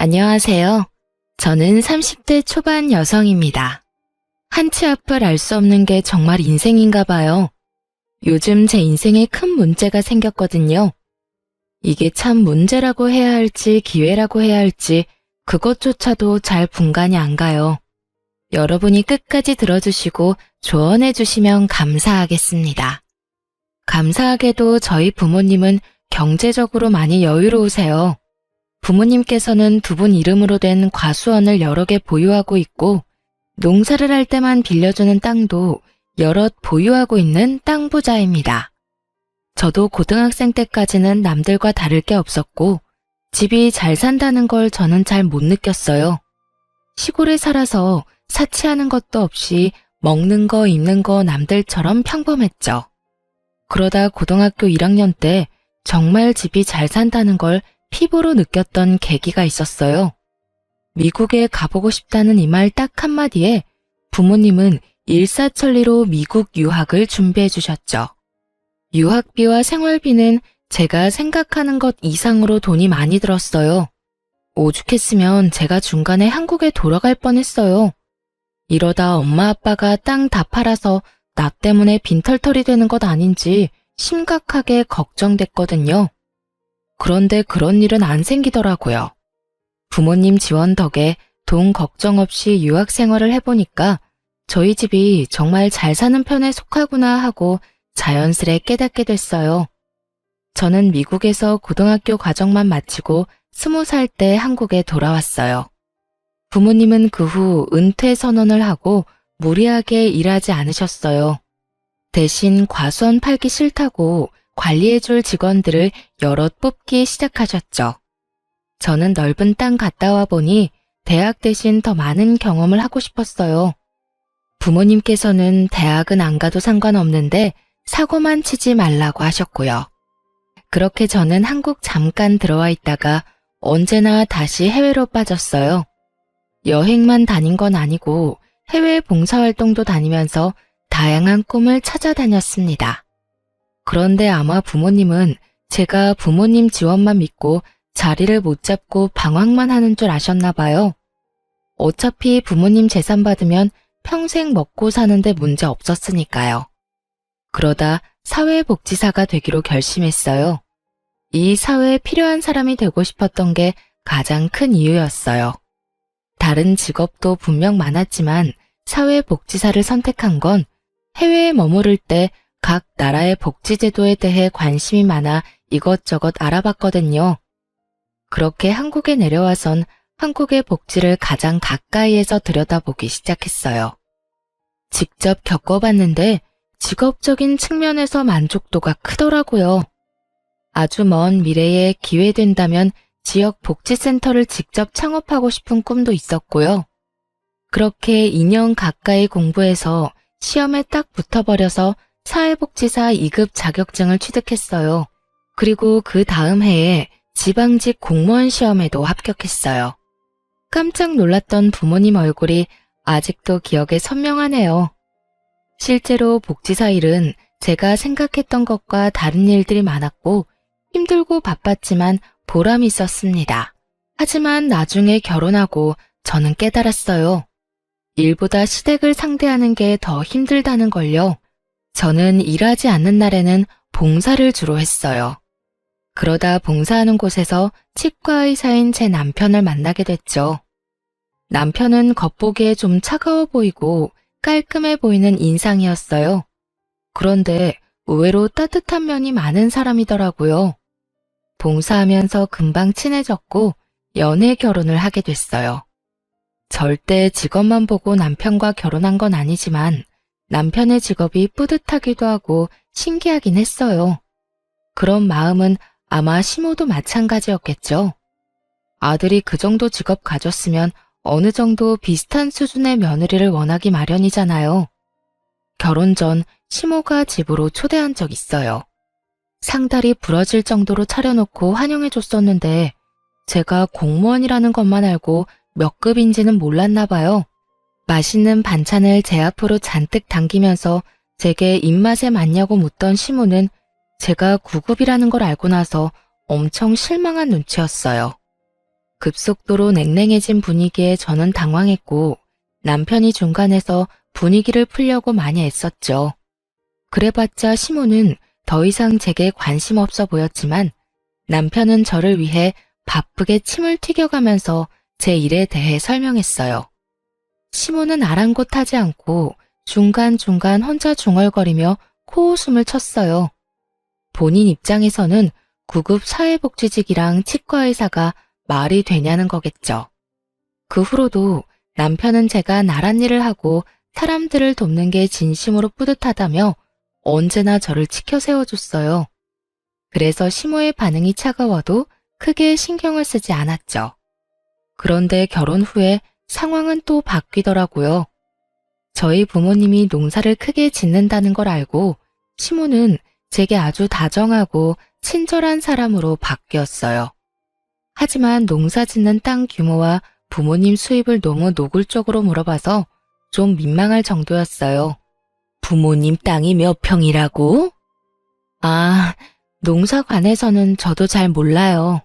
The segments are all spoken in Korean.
안녕하세요. 저는 30대 초반 여성입니다. 한치 앞을 알 수 없는 게 정말 인생인가 봐요. 요즘 제 인생에 큰 문제가 생겼거든요. 이게 참 문제라고 해야 할지 기회라고 해야 할지 그것조차도 잘 분간이 안 가요. 여러분이 끝까지 들어주시고 조언해 주시면 감사하겠습니다. 감사하게도 저희 부모님은 경제적으로 많이 여유로우세요. 부모님께서는 두 분 이름으로 된 과수원을 여러 개 보유하고 있고 농사를 할 때만 빌려주는 땅도 여럿 보유하고 있는 땅 부자입니다. 저도 고등학생 때까지는 남들과 다를 게 없었고 집이 잘 산다는 걸 저는 잘 못 느꼈어요. 시골에 살아서 사치하는 것도 없이 먹는 거 입는 거 남들처럼 평범했죠. 그러다 고등학교 1학년 때 정말 집이 잘 산다는 걸 피부로 느꼈던 계기가 있었어요. 미국에 가보고 싶다는 이 말 딱 한마디에 부모님은 일사천리로 미국 유학을 준비해 주셨죠. 유학비와 생활비는 제가 생각하는 것 이상으로 돈이 많이 들었어요. 오죽했으면 제가 중간에 한국에 돌아갈 뻔했어요. 이러다 엄마 아빠가 땅 다 팔아서 나 때문에 빈털털이 되는 것 아닌지 심각하게 걱정됐거든요. 그런데 그런 일은 안 생기더라고요. 부모님 지원 덕에 돈 걱정 없이 유학 생활을 해보니까 저희 집이 정말 잘 사는 편에 속하구나 하고 자연스레 깨닫게 됐어요. 저는 미국에서 고등학교 과정만 마치고 20살 때 한국에 돌아왔어요. 부모님은 그 후 은퇴 선언을 하고 무리하게 일하지 않으셨어요. 대신 과수원 팔기 싫다고 관리해줄 직원들을 여럿 뽑기 시작하셨죠. 저는 넓은 땅 갔다 와 보니 대학 대신 더 많은 경험을 하고 싶었어요. 부모님께서는 대학은 안 가도 상관없는데 사고만 치지 말라고 하셨고요. 그렇게 저는 한국 잠깐 들어와 있다가 언제나 다시 해외로 빠졌어요. 여행만 다닌 건 아니고 해외 봉사활동도 다니면서 다양한 꿈을 찾아다녔습니다. 그런데 아마 부모님은 제가 부모님 지원만 믿고 자리를 못 잡고 방황만 하는 줄 아셨나 봐요. 어차피 부모님 재산 받으면 평생 먹고 사는데 문제 없었으니까요. 그러다 사회복지사가 되기로 결심했어요. 이 사회에 필요한 사람이 되고 싶었던 게 가장 큰 이유였어요. 다른 직업도 분명 많았지만 사회복지사를 선택한 건 해외에 머무를 때 각 나라의 복지제도에 대해 관심이 많아 이것저것 알아봤거든요. 그렇게 한국에 내려와선 한국의 복지를 가장 가까이에서 들여다보기 시작했어요. 직접 겪어봤는데 직업적인 측면에서 만족도가 크더라고요. 아주 먼 미래에 기회 된다면 지역 복지센터를 직접 창업하고 싶은 꿈도 있었고요. 그렇게 2년 가까이 공부해서 시험에 딱 붙어버려서 사회복지사 2급 자격증을 취득했어요. 그리고 그 다음 해에 지방직 공무원 시험에도 합격했어요. 깜짝 놀랐던 부모님 얼굴이 아직도 기억에 선명하네요. 실제로 복지사 일은 제가 생각했던 것과 다른 일들이 많았고 힘들고 바빴지만 보람이 있었습니다. 하지만 나중에 결혼하고 저는 깨달았어요. 일보다 시댁을 상대하는 게 더 힘들다는 걸요. 저는 일하지 않는 날에는 봉사를 주로 했어요. 그러다 봉사하는 곳에서 치과 의사인 제 남편을 만나게 됐죠. 남편은 겉보기에 좀 차가워 보이고 깔끔해 보이는 인상이었어요. 그런데 의외로 따뜻한 면이 많은 사람이더라고요. 봉사하면서 금방 친해졌고 연애 결혼을 하게 됐어요. 절대 직업만 보고 남편과 결혼한 건 아니지만 남편의 직업이 뿌듯하기도 하고 신기하긴 했어요. 그런 마음은 아마 시모도 마찬가지였겠죠. 아들이 그 정도 직업 가졌으면 어느 정도 비슷한 수준의 며느리를 원하기 마련이잖아요. 결혼 전 시모가 집으로 초대한 적 있어요. 상다리 부러질 정도로 차려놓고 환영해줬었는데 제가 공무원이라는 것만 알고 몇 급인지는 몰랐나 봐요. 맛있는 반찬을 제 앞으로 잔뜩 당기면서 제게 입맛에 맞냐고 묻던 시모는 제가 9급이라는 걸 알고 나서 엄청 실망한 눈치였어요. 급속도로 냉랭해진 분위기에 저는 당황했고 남편이 중간에서 분위기를 풀려고 많이 애썼죠. 그래봤자 시모는 더 이상 제게 관심 없어 보였지만 남편은 저를 위해 바쁘게 침을 튀겨가면서 제 일에 대해 설명했어요. 시모는 아랑곳하지 않고 중간중간 혼자 중얼거리며 코웃음을 쳤어요. 본인 입장에서는 구급 사회복지직이랑 치과의사가 말이 되냐는 거겠죠. 그 후로도 남편은 제가 나란 일을 하고 사람들을 돕는 게 진심으로 뿌듯하다며 언제나 저를 치켜 세워줬어요. 그래서 시모의 반응이 차가워도 크게 신경을 쓰지 않았죠. 그런데 결혼 후에 상황은 또 바뀌더라고요. 저희 부모님이 농사를 크게 짓는다는 걸 알고 시모는 제게 아주 다정하고 친절한 사람으로 바뀌었어요. 하지만 농사 짓는 땅 규모와 부모님 수입을 너무 노골적으로 물어봐서 좀 민망할 정도였어요. 부모님 땅이 몇 평이라고? 아, 농사관에서는 저도 잘 몰라요.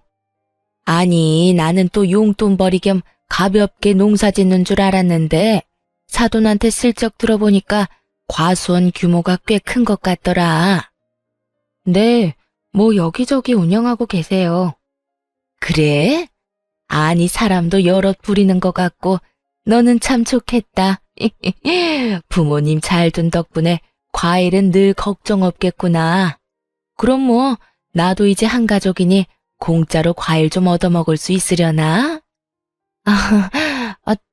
아니, 나는 또 용돈벌이 겸 가볍게 농사 짓는 줄 알았는데 사돈한테 슬쩍 들어보니까 과수원 규모가 꽤 큰 것 같더라. 네, 뭐 여기저기 운영하고 계세요. 그래? 아니, 사람도 여럿 부리는 것 같고 너는 참 좋겠다. 부모님 잘 둔 덕분에 과일은 늘 걱정 없겠구나. 그럼 뭐 나도 이제 한 가족이니 공짜로 과일 좀 얻어먹을 수 있으려나?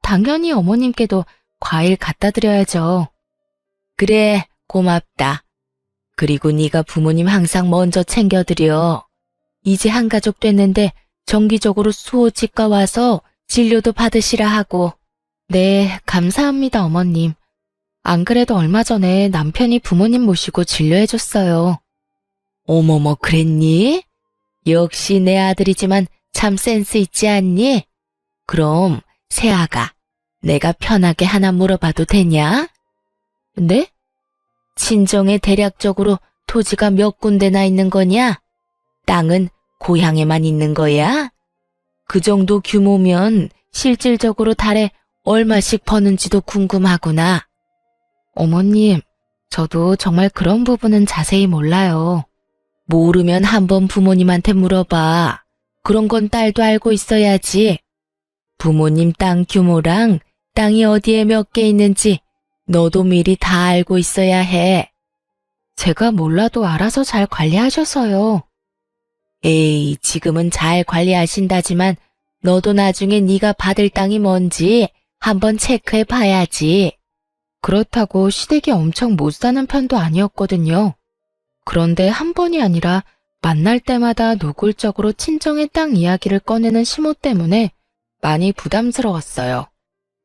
당연히 어머님께도 과일 갖다 드려야죠. 그래, 고맙다. 그리고 네가 부모님 항상 먼저 챙겨드려. 이제 한 가족 됐는데 정기적으로 수호치과 와서 진료도 받으시라 하고. 네, 감사합니다, 어머님. 안 그래도 얼마 전에 남편이 부모님 모시고 진료해줬어요. 어머머, 그랬니? 역시 내 아들이지만 참 센스 있지 않니? 그럼 새아가 내가 편하게 하나 물어봐도 되냐? 네? 친정에 대략적으로 토지가 몇 군데나 있는 거냐? 땅은 고향에만 있는 거야? 그 정도 규모면 실질적으로 달에 얼마씩 버는지도 궁금하구나. 어머님, 저도 정말 그런 부분은 자세히 몰라요. 모르면 한번 부모님한테 물어봐. 그런 건 딸도 알고 있어야지. 부모님 땅 규모랑 땅이 어디에 몇 개 있는지 너도 미리 다 알고 있어야 해. 제가 몰라도 알아서 잘 관리하셔서요. 에이, 지금은 잘 관리하신다지만 너도 나중에 네가 받을 땅이 뭔지 한번 체크해 봐야지. 그렇다고 시댁이 엄청 못 사는 편도 아니었거든요. 그런데 한 번이 아니라 만날 때마다 노골적으로 친정의 땅 이야기를 꺼내는 시모 때문에 많이 부담스러웠어요.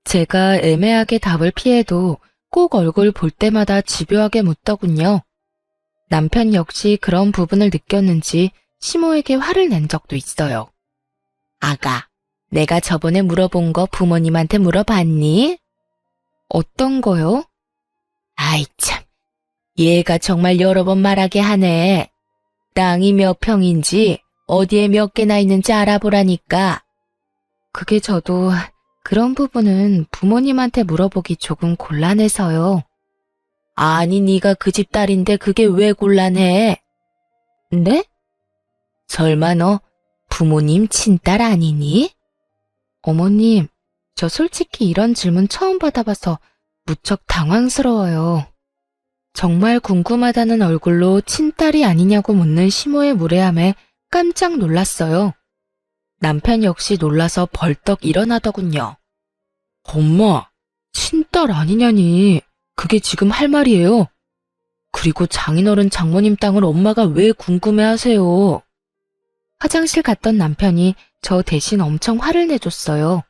제가 애매하게 답을 피해도 꼭 얼굴 볼 때마다 집요하게 묻더군요. 남편 역시 그런 부분을 느꼈는지 시모에게 화를 낸 적도 있어요. 아가, 내가 저번에 물어본 거 부모님한테 물어봤니? 어떤 거요? 아이 참, 얘가 정말 여러 번 말하게 하네. 땅이 몇 평인지 어디에 몇 개나 있는지 알아보라니까. 그게 저도 그런 부분은 부모님한테 물어보기 조금 곤란해서요. 아니, 네가 그 집 딸인데 그게 왜 곤란해? 네? 설마 너 부모님 친딸 아니니? 어머님, 저 솔직히 이런 질문 처음 받아봐서 무척 당황스러워요. 정말 궁금하다는 얼굴로 친딸이 아니냐고 묻는 시모의 무례함에 깜짝 놀랐어요. 남편 역시 놀라서 벌떡 일어나더군요. 엄마, 친딸 아니냐니. 그게 지금 할 말이에요. 그리고 장인어른 장모님 땅을 엄마가 왜 궁금해하세요? 화장실 갔던 남편이 저 대신 엄청 화를 내줬어요.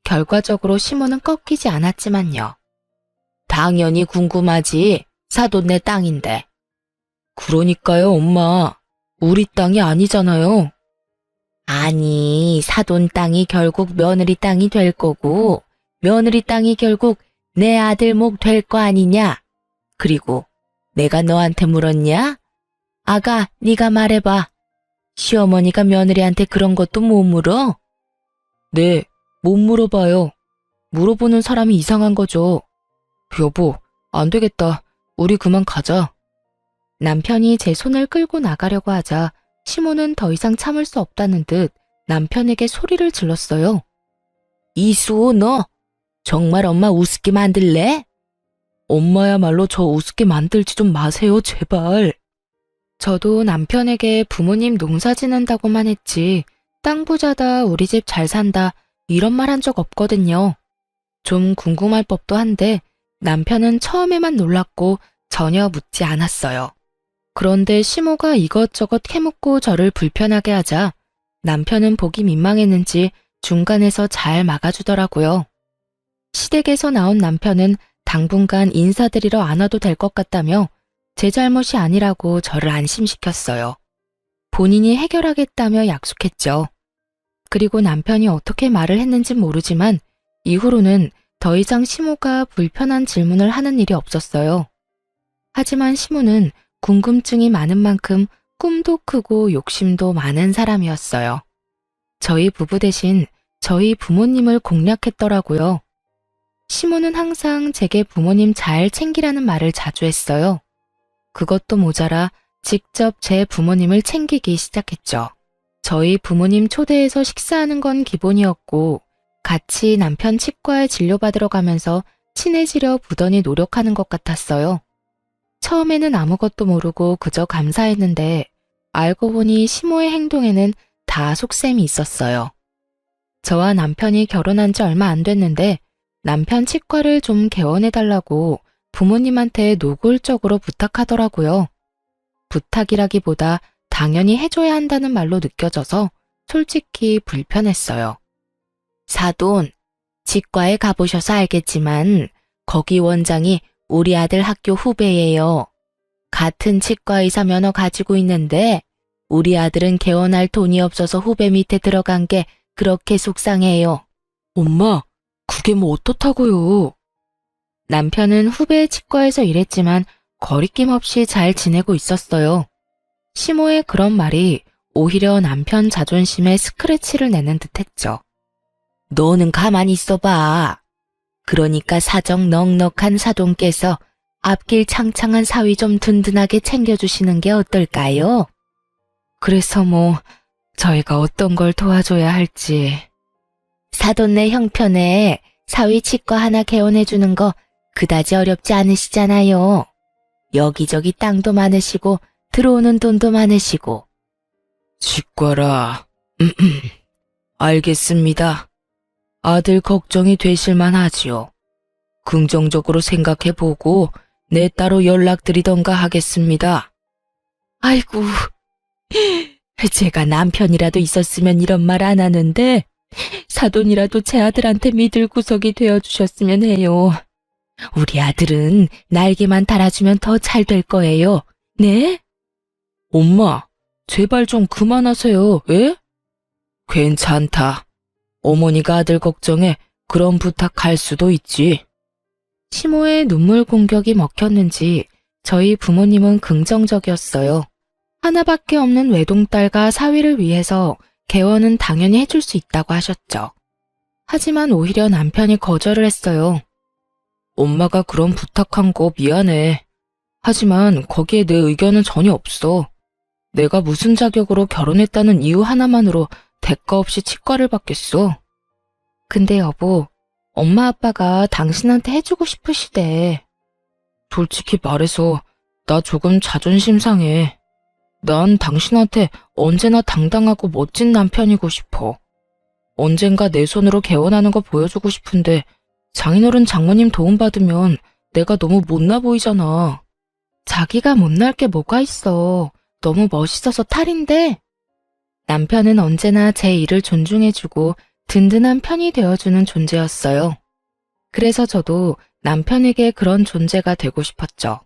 결과적으로 시모는 꺾이지 않았지만요. 당연히 궁금하지. 사돈네 땅인데. 그러니까요, 엄마. 우리 땅이 아니잖아요. 아니, 사돈 땅이 결국 며느리 땅이 될 거고 며느리 땅이 결국 내 아들 목 될 거 아니냐? 그리고 내가 너한테 물었냐? 아가, 네가 말해봐. 시어머니가 며느리한테 그런 것도 못 물어? 네, 못 물어봐요. 물어보는 사람이 이상한 거죠. 여보, 안 되겠다. 우리 그만 가자. 남편이 제 손을 끌고 나가려고 하자 시모는 더 이상 참을 수 없다는 듯 남편에게 소리를 질렀어요. 이수호, 너 정말 엄마 우습게 만들래? 엄마야말로 저 우습게 만들지 좀 마세요, 제발. 저도 남편에게 부모님 농사 지는다고만 했지 땅 부자다, 우리 집 잘 산다 이런 말 한 적 없거든요. 좀 궁금할 법도 한데 남편은 처음에만 놀랐고 전혀 묻지 않았어요. 그런데 시모가 이것저것 캐묻고 저를 불편하게 하자 남편은 보기 민망했는지 중간에서 잘 막아주더라고요. 시댁에서 나온 남편은 당분간 인사드리러 안 와도 될 것 같다며 제 잘못이 아니라고 저를 안심시켰어요. 본인이 해결하겠다며 약속했죠. 그리고 남편이 어떻게 말을 했는진 모르지만 이후로는 더 이상 시모가 불편한 질문을 하는 일이 없었어요. 하지만 시모는 궁금증이 많은 만큼 꿈도 크고 욕심도 많은 사람이었어요. 저희 부부 대신 저희 부모님을 공략했더라고요. 시모는 항상 제게 부모님 잘 챙기라는 말을 자주 했어요. 그것도 모자라 직접 제 부모님을 챙기기 시작했죠. 저희 부모님 초대해서 식사하는 건 기본이었고 같이 남편 치과에 진료받으러 가면서 친해지려 부단히 노력하는 것 같았어요. 처음에는 아무것도 모르고 그저 감사했는데 알고 보니 시모의 행동에는 다 속셈이 있었어요. 저와 남편이 결혼한 지 얼마 안 됐는데 남편 치과를 좀 개원해달라고 부모님한테 노골적으로 부탁하더라고요. 부탁이라기보다 당연히 해줘야 한다는 말로 느껴져서 솔직히 불편했어요. 사돈, 치과에 가보셔서 알겠지만 거기 원장이 우리 아들 학교 후배예요. 같은 치과 의사 면허 가지고 있는데 우리 아들은 개원할 돈이 없어서 후배 밑에 들어간 게 그렇게 속상해요. 엄마, 그게 뭐 어떻다고요? 남편은 후배 치과에서 일했지만 거리낌 없이 잘 지내고 있었어요. 시모의 그런 말이 오히려 남편 자존심에 스크래치를 내는 듯했죠. 너는 가만히 있어봐. 그러니까 사정 넉넉한 사돈께서 앞길 창창한 사위 좀 든든하게 챙겨주시는 게 어떨까요? 그래서 저희가 어떤 걸 도와줘야 할지. 사돈네 형편에 사위 치과 하나 개원해주는 거 그다지 어렵지 않으시잖아요. 여기저기 땅도 많으시고 들어오는 돈도 많으시고. 치과라. 알겠습니다. 아들 걱정이 되실만 하지요. 긍정적으로 생각해보고 내 따로 연락드리던가 하겠습니다. 아이고, 제가 남편이라도 있었으면 이런 말 안 하는데 사돈이라도 제 아들한테 믿을 구석이 되어주셨으면 해요. 우리 아들은 날개만 달아주면 더 잘 될 거예요. 네? 엄마, 제발 좀 그만하세요. 예? 괜찮다. 어머니가 아들 걱정에 그런 부탁할 수도 있지. 시모의 눈물 공격이 먹혔는지 저희 부모님은 긍정적이었어요. 하나밖에 없는 외동딸과 사위를 위해서 개원은 당연히 해줄 수 있다고 하셨죠. 하지만 오히려 남편이 거절을 했어요. 엄마가 그런 부탁한 거 미안해. 하지만 거기에 내 의견은 전혀 없어. 내가 무슨 자격으로 결혼했다는 이유 하나만으로 대가 없이 치과를 받겠어. 근데 여보, 엄마 아빠가 당신한테 해주고 싶으시대. 솔직히 말해서 나 조금 자존심 상해. 난 당신한테 언제나 당당하고 멋진 남편이고 싶어. 언젠가 내 손으로 개원하는 거 보여주고 싶은데 장인어른 장모님 도움받으면 내가 너무 못나 보이잖아. 자기가 못날 게 뭐가 있어. 너무 멋있어서 탈인데. 남편은 언제나 제 일을 존중해주고 든든한 편이 되어주는 존재였어요. 그래서 저도 남편에게 그런 존재가 되고 싶었죠.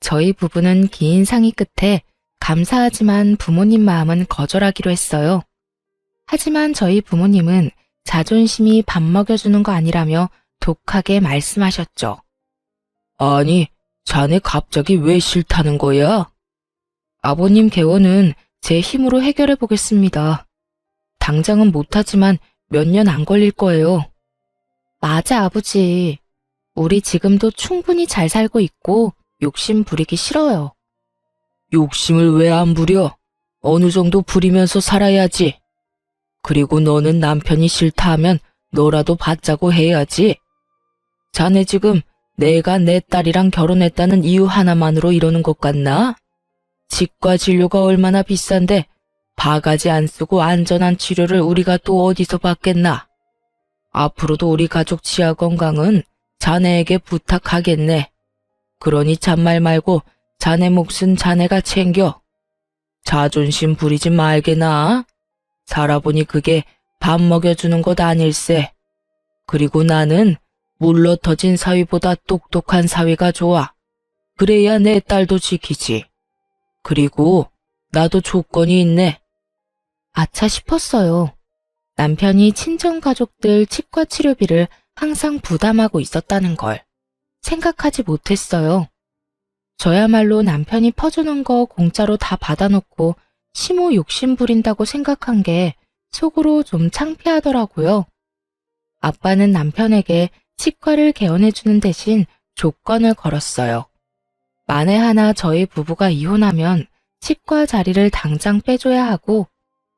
저희 부부는 긴 상의 끝에 감사하지만 부모님 마음은 거절하기로 했어요. 하지만 저희 부모님은 자존심이 밥 먹여주는 거 아니라며 독하게 말씀하셨죠. 아니, 자네 갑자기 왜 싫다는 거야? 아버님 개원은 제 힘으로 해결해 보겠습니다. 당장은 못하지만 몇 년 안 걸릴 거예요. 맞아, 아버지. 우리 지금도 충분히 잘 살고 있고 욕심 부리기 싫어요. 욕심을 왜 안 부려? 어느 정도 부리면서 살아야지. 그리고 너는 남편이 싫다 하면 너라도 받자고 해야지. 자네 지금 내가 내 딸이랑 결혼했다는 이유 하나만으로 이러는 것 같나? 치과 진료가 얼마나 비싼데 바가지 안 쓰고 안전한 치료를 우리가 또 어디서 받겠나? 앞으로도 우리 가족 치아 건강은 자네에게 부탁하겠네. 그러니 잔말 말고 자네 몫은 자네가 챙겨. 자존심 부리지 말게나. 살아보니 그게 밥 먹여주는 것 아닐세. 그리고 나는 물러터진 사위보다 똑똑한 사위가 좋아. 그래야 내 딸도 지키지. 그리고 나도 조건이 있네. 아차 싶었어요. 남편이 친정가족들 치과 치료비를 항상 부담하고 있었다는 걸 생각하지 못했어요. 저야말로 남편이 퍼주는 거 공짜로 다 받아놓고 시모 욕심 부린다고 생각한 게 속으로 좀 창피하더라고요. 아빠는 남편에게 치과를 개원해주는 대신 조건을 걸었어요. 만에 하나 저희 부부가 이혼하면 치과 자리를 당장 빼줘야 하고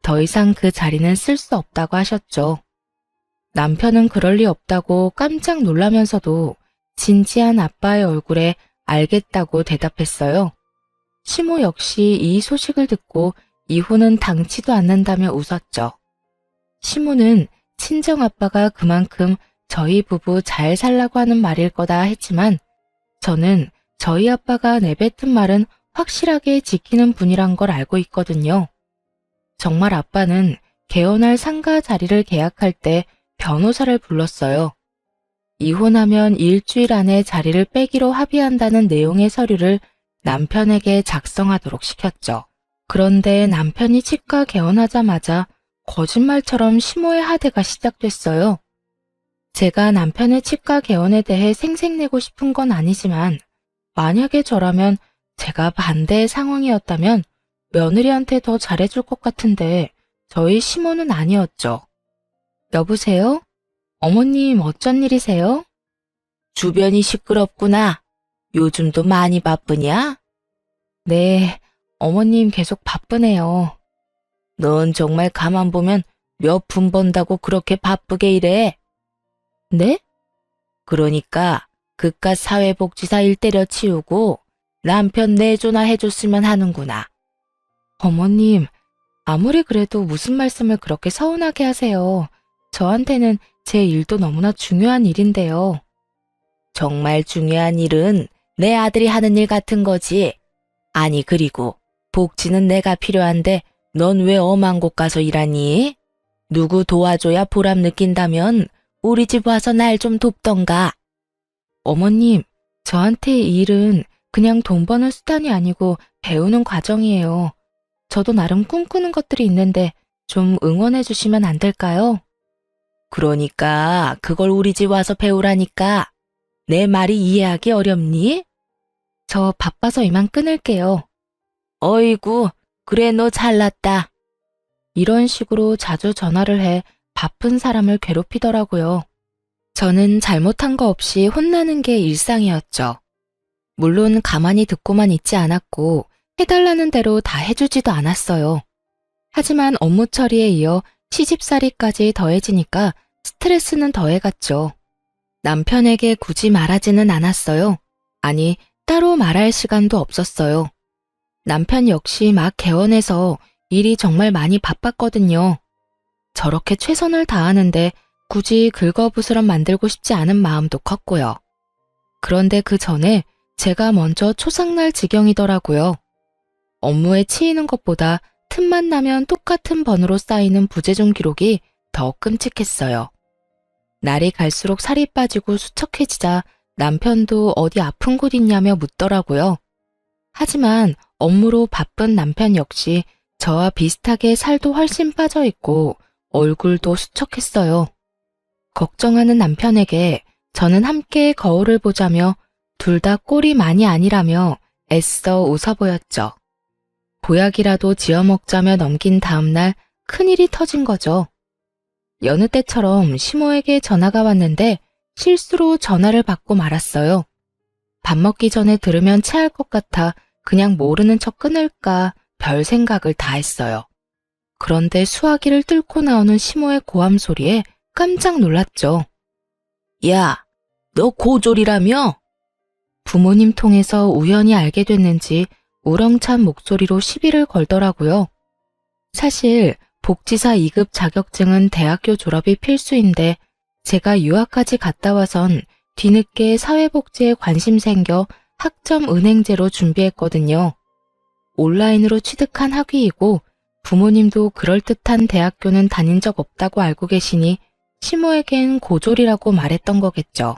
더 이상 그 자리는 쓸 수 없다고 하셨죠. 남편은 그럴 리 없다고 깜짝 놀라면서도 진지한 아빠의 얼굴에 알겠다고 대답했어요. 시모 역시 이 소식을 듣고 이혼은 당치도 않는다며 웃었죠. 시모는 친정아빠가 그만큼 저희 부부 잘 살라고 하는 말일 거다 했지만 저는 저희 아빠가 내뱉은 말은 확실하게 지키는 분이란 걸 알고 있거든요. 정말 아빠는 개원할 상가 자리를 계약할 때 변호사를 불렀어요. 이혼하면 일주일 안에 자리를 빼기로 합의한다는 내용의 서류를 남편에게 작성하도록 시켰죠. 그런데 남편이 치과 개원하자마자 거짓말처럼 시모의 하대가 시작됐어요. 제가 남편의 치과 개원에 대해 생색내고 싶은 건 아니지만 만약에 저라면 제가 반대의 상황이었다면 며느리한테 더 잘해줄 것 같은데 저희 시모는 아니었죠. 여보세요? 어머님 어쩐 일이세요? 주변이 시끄럽구나. 요즘도 많이 바쁘냐? 네, 어머님 계속 바쁘네요. 넌 정말 가만 보면 몇 푼 번다고 그렇게 바쁘게 일해? 네? 그러니까 그깟 사회복지사 일 때려치우고 남편 내조나 해줬으면 하는구나. 어머님, 아무리 그래도 무슨 말씀을 그렇게 서운하게 하세요. 저한테는 제 일도 너무나 중요한 일인데요. 정말 중요한 일은 내 아들이 하는 일 같은 거지. 아니 그리고 복지는 내가 필요한데 넌 왜 엄한 곳 가서 일하니? 누구 도와줘야 보람 느낀다면 우리 집 와서 날 좀 돕던가. 어머님, 저한테 이 일은 그냥 돈 버는 수단이 아니고 배우는 과정이에요. 저도 나름 꿈꾸는 것들이 있는데 좀 응원해 주시면 안 될까요? 그러니까 그걸 우리 집 와서 배우라니까. 내 말이 이해하기 어렵니? 저 바빠서 이만 끊을게요. 어이구, 그래 너 잘났다. 이런 식으로 자주 전화를 해 바쁜 사람을 괴롭히더라고요. 저는 잘못한 거 없이 혼나는 게 일상이었죠. 물론 가만히 듣고만 있지 않았고 해달라는 대로 다 해주지도 않았어요. 하지만 업무 처리에 이어 시집살이까지 더해지니까 스트레스는 더해갔죠. 남편에게 굳이 말하지는 않았어요. 아니, 따로 말할 시간도 없었어요. 남편 역시 막 개원해서 일이 정말 많이 바빴거든요. 저렇게 최선을 다하는데 굳이 긁어부스럼 만들고 싶지 않은 마음도 컸고요. 그런데 그 전에 제가 먼저 초상날 지경이더라고요. 업무에 치이는 것보다 틈만 나면 똑같은 번호로 쌓이는 부재중 기록이 더 끔찍했어요. 날이 갈수록 살이 빠지고 수척해지자 남편도 어디 아픈 곳 있냐며 묻더라고요. 하지만 업무로 바쁜 남편 역시 저와 비슷하게 살도 훨씬 빠져 있고 얼굴도 수척했어요. 걱정하는 남편에게 저는 함께 거울을 보자며 둘 다 꼴이 많이 아니라며 애써 웃어 보였죠. 보약이라도 지어 먹자며 넘긴 다음 날 큰일이 터진 거죠. 여느 때처럼 시모에게 전화가 왔는데 실수로 전화를 받고 말았어요. 밥 먹기 전에 들으면 체할 것 같아 그냥 모르는 척 끊을까 별 생각을 다 했어요. 그런데 수화기를 뚫고 나오는 시모의 고함 소리에 깜짝 놀랐죠. 야, 너 고졸이라며? 부모님 통해서 우연히 알게 됐는지 우렁찬 목소리로 시비를 걸더라고요. 사실 복지사 2급 자격증은 대학교 졸업이 필수인데 제가 유학까지 갔다 와선 뒤늦게 사회복지에 관심 생겨 학점 은행제로 준비했거든요. 온라인으로 취득한 학위이고 부모님도 그럴듯한 대학교는 다닌 적 없다고 알고 계시니 시모에겐 고졸이라고 말했던 거겠죠.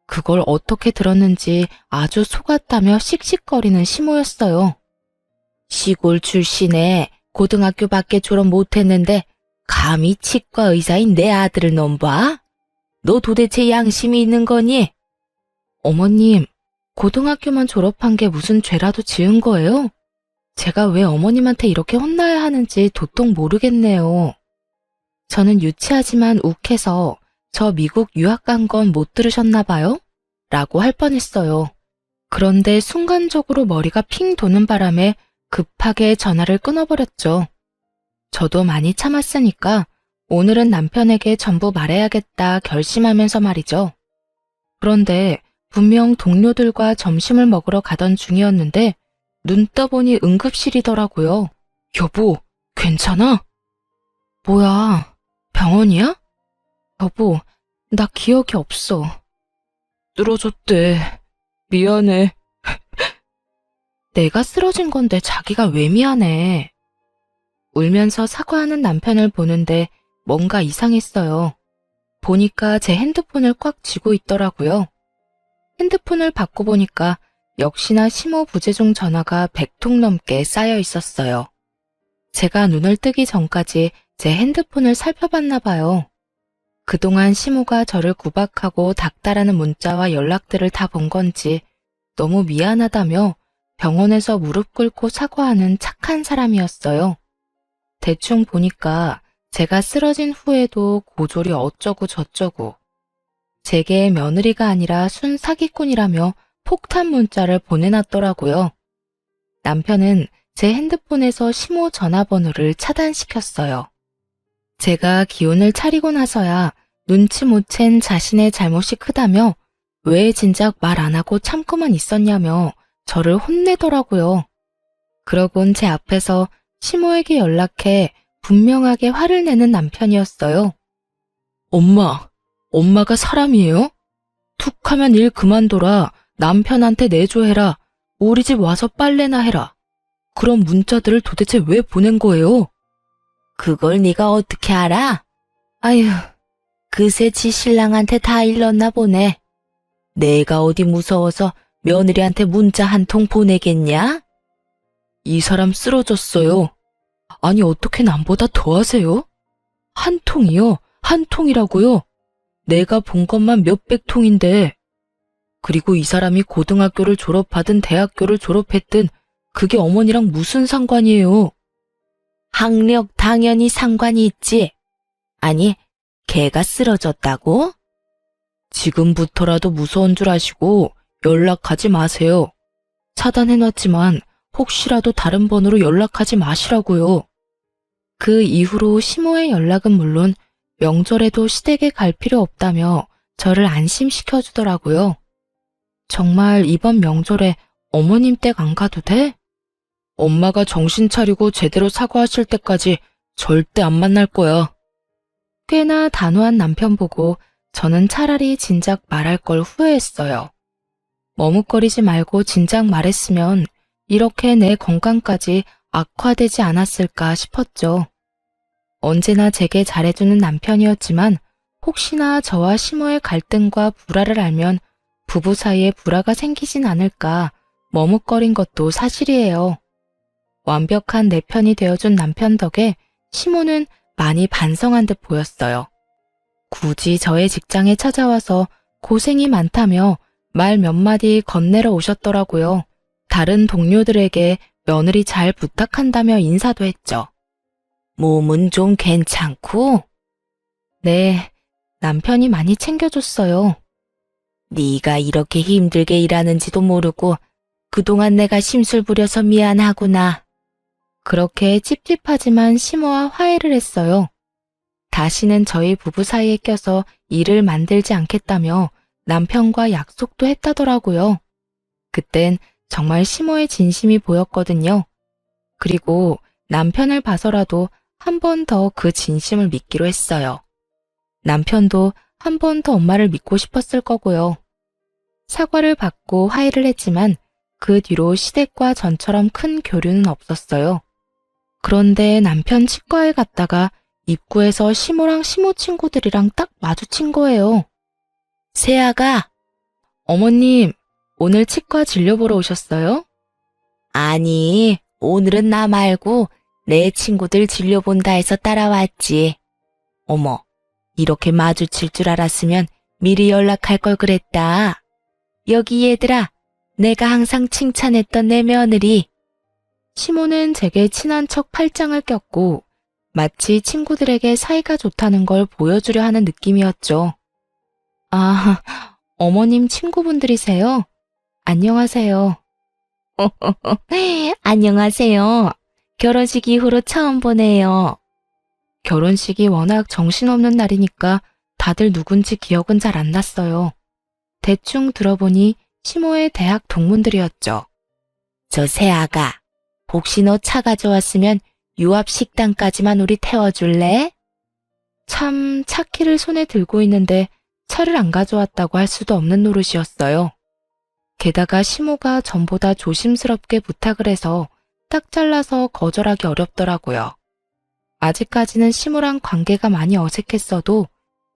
그걸 어떻게 들었는지 아주 속았다며 씩씩거리는 시모였어요. 시골 출신에 고등학교밖에 졸업 못했는데 감히 치과 의사인 내 아들을 넘봐? 너 도대체 양심이 있는 거니? 어머님, 고등학교만 졸업한 게 무슨 죄라도 지은 거예요? 제가 왜 어머님한테 이렇게 혼나야 하는지 도통 모르겠네요. 저는 유치하지만 욱해서 저 미국 유학 간 건 못 들으셨나 봐요? 라고 할 뻔했어요. 그런데 순간적으로 머리가 핑 도는 바람에 급하게 전화를 끊어버렸죠. 저도 많이 참았으니까 오늘은 남편에게 전부 말해야겠다 결심하면서 말이죠. 그런데 분명 동료들과 점심을 먹으러 가던 중이었는데 눈 떠보니 응급실이더라고요. 여보, 괜찮아? 뭐야, 병원이야? 여보, 나 기억이 없어. 쓰러졌대. 미안해. 내가 쓰러진 건데 자기가 왜 미안해. 울면서 사과하는 남편을 보는데 뭔가 이상했어요. 보니까 제 핸드폰을 꽉 쥐고 있더라고요. 핸드폰을 받고 보니까 역시나 시모 부재중 전화가 100통 넘게 쌓여 있었어요. 제가 눈을 뜨기 전까지 제 핸드폰을 살펴봤나 봐요. 그동안 시모가 저를 구박하고 닥달하는 문자와 연락들을 다 본 건지 너무 미안하다며 병원에서 무릎 꿇고 사과하는 착한 사람이었어요. 대충 보니까 제가 쓰러진 후에도 고졸이 어쩌고 저쩌고 제게 며느리가 아니라 순 사기꾼이라며 폭탄 문자를 보내놨더라고요. 남편은 제 핸드폰에서 시모 전화번호를 차단시켰어요. 제가 기운을 차리고 나서야 눈치 못 챈 자신의 잘못이 크다며 왜 진작 말 안 하고 참고만 있었냐며 저를 혼내더라고요. 그러곤 제 앞에서 시모에게 연락해 분명하게 화를 내는 남편이었어요. 엄마가 사람이에요? 툭 하면 일 그만둬라. 남편한테 내조해라. 우리 집 와서 빨래나 해라. 그런 문자들을 도대체 왜 보낸 거예요? 그걸 네가 어떻게 알아? 아휴, 그새 지 신랑한테 다 일렀나 보네. 내가 어디 무서워서 며느리한테 문자 한 통 보내겠냐? 이 사람 쓰러졌어요. 아니 어떻게 남보다 더 하세요? 한 통이요? 한 통이라고요? 내가 본 것만 몇백 통인데. 그리고 이 사람이 고등학교를 졸업하든 대학교를 졸업했든 그게 어머니랑 무슨 상관이에요? 학력 당연히 상관이 있지. 아니, 걔가 쓰러졌다고? 지금부터라도 무서운 줄 아시고 연락하지 마세요. 차단해놨지만 혹시라도 다른 번호로 연락하지 마시라고요. 그 이후로 시모의 연락은 물론 명절에도 시댁에 갈 필요 없다며 저를 안심시켜주더라고요. 정말 이번 명절에 어머님 댁 안 가도 돼? 엄마가 정신 차리고 제대로 사과하실 때까지 절대 안 만날 거야. 꽤나 단호한 남편 보고 저는 차라리 진작 말할 걸 후회했어요. 머뭇거리지 말고 진작 말했으면 이렇게 내 건강까지 악화되지 않았을까 싶었죠. 언제나 제게 잘해주는 남편이었지만 혹시나 저와 시모의 갈등과 불화를 알면 부부 사이에 불화가 생기진 않을까 머뭇거린 것도 사실이에요. 완벽한 내 편이 되어준 남편 덕에 시모는 많이 반성한 듯 보였어요. 굳이 저의 직장에 찾아와서 고생이 많다며 말 몇 마디 건네러 오셨더라고요. 다른 동료들에게 며느리 잘 부탁한다며 인사도 했죠. 몸은 좀 괜찮고? 네, 남편이 많이 챙겨줬어요. 네가 이렇게 힘들게 일하는지도 모르고 그동안 내가 심술 부려서 미안하구나. 그렇게 찝찝하지만 시모와 화해를 했어요. 다시는 저희 부부 사이에 껴서 일을 만들지 않겠다며 남편과 약속도 했다더라고요. 그땐 정말 시모의 진심이 보였거든요. 그리고 남편을 봐서라도 한 번 더 그 진심을 믿기로 했어요. 남편도 한 번 더 엄마를 믿고 싶었을 거고요. 사과를 받고 화해를 했지만 그 뒤로 시댁과 전처럼 큰 교류는 없었어요. 그런데 남편 치과에 갔다가 입구에서 시모랑 시모 친구들이랑 딱 마주친 거예요. 세아가, 어머님, 오늘 치과 진료 보러 오셨어요? 아니, 오늘은 나 말고 내 친구들 진료 본다 해서 따라왔지. 어머, 이렇게 마주칠 줄 알았으면 미리 연락할 걸 그랬다. 여기 얘들아, 내가 항상 칭찬했던 내 며느리. 시모는 제게 친한 척 팔짱을 꼈고 마치 친구들에게 사이가 좋다는 걸 보여주려 하는 느낌이었죠. 아, 어머님 친구분들이세요? 안녕하세요. 안녕하세요. 결혼식 이후로 처음 보네요. 결혼식이 워낙 정신없는 날이니까 다들 누군지 기억은 잘 안 났어요. 대충 들어보니 시모의 대학 동문들이었죠. 저 새아가, 혹시 너 차 가져왔으면 유압 식당까지만 우리 태워줄래? 참 차키를 손에 들고 있는데 차를 안 가져왔다고 할 수도 없는 노릇이었어요. 게다가 시모가 전보다 조심스럽게 부탁을 해서 딱 잘라서 거절하기 어렵더라고요. 아직까지는 시모랑 관계가 많이 어색했어도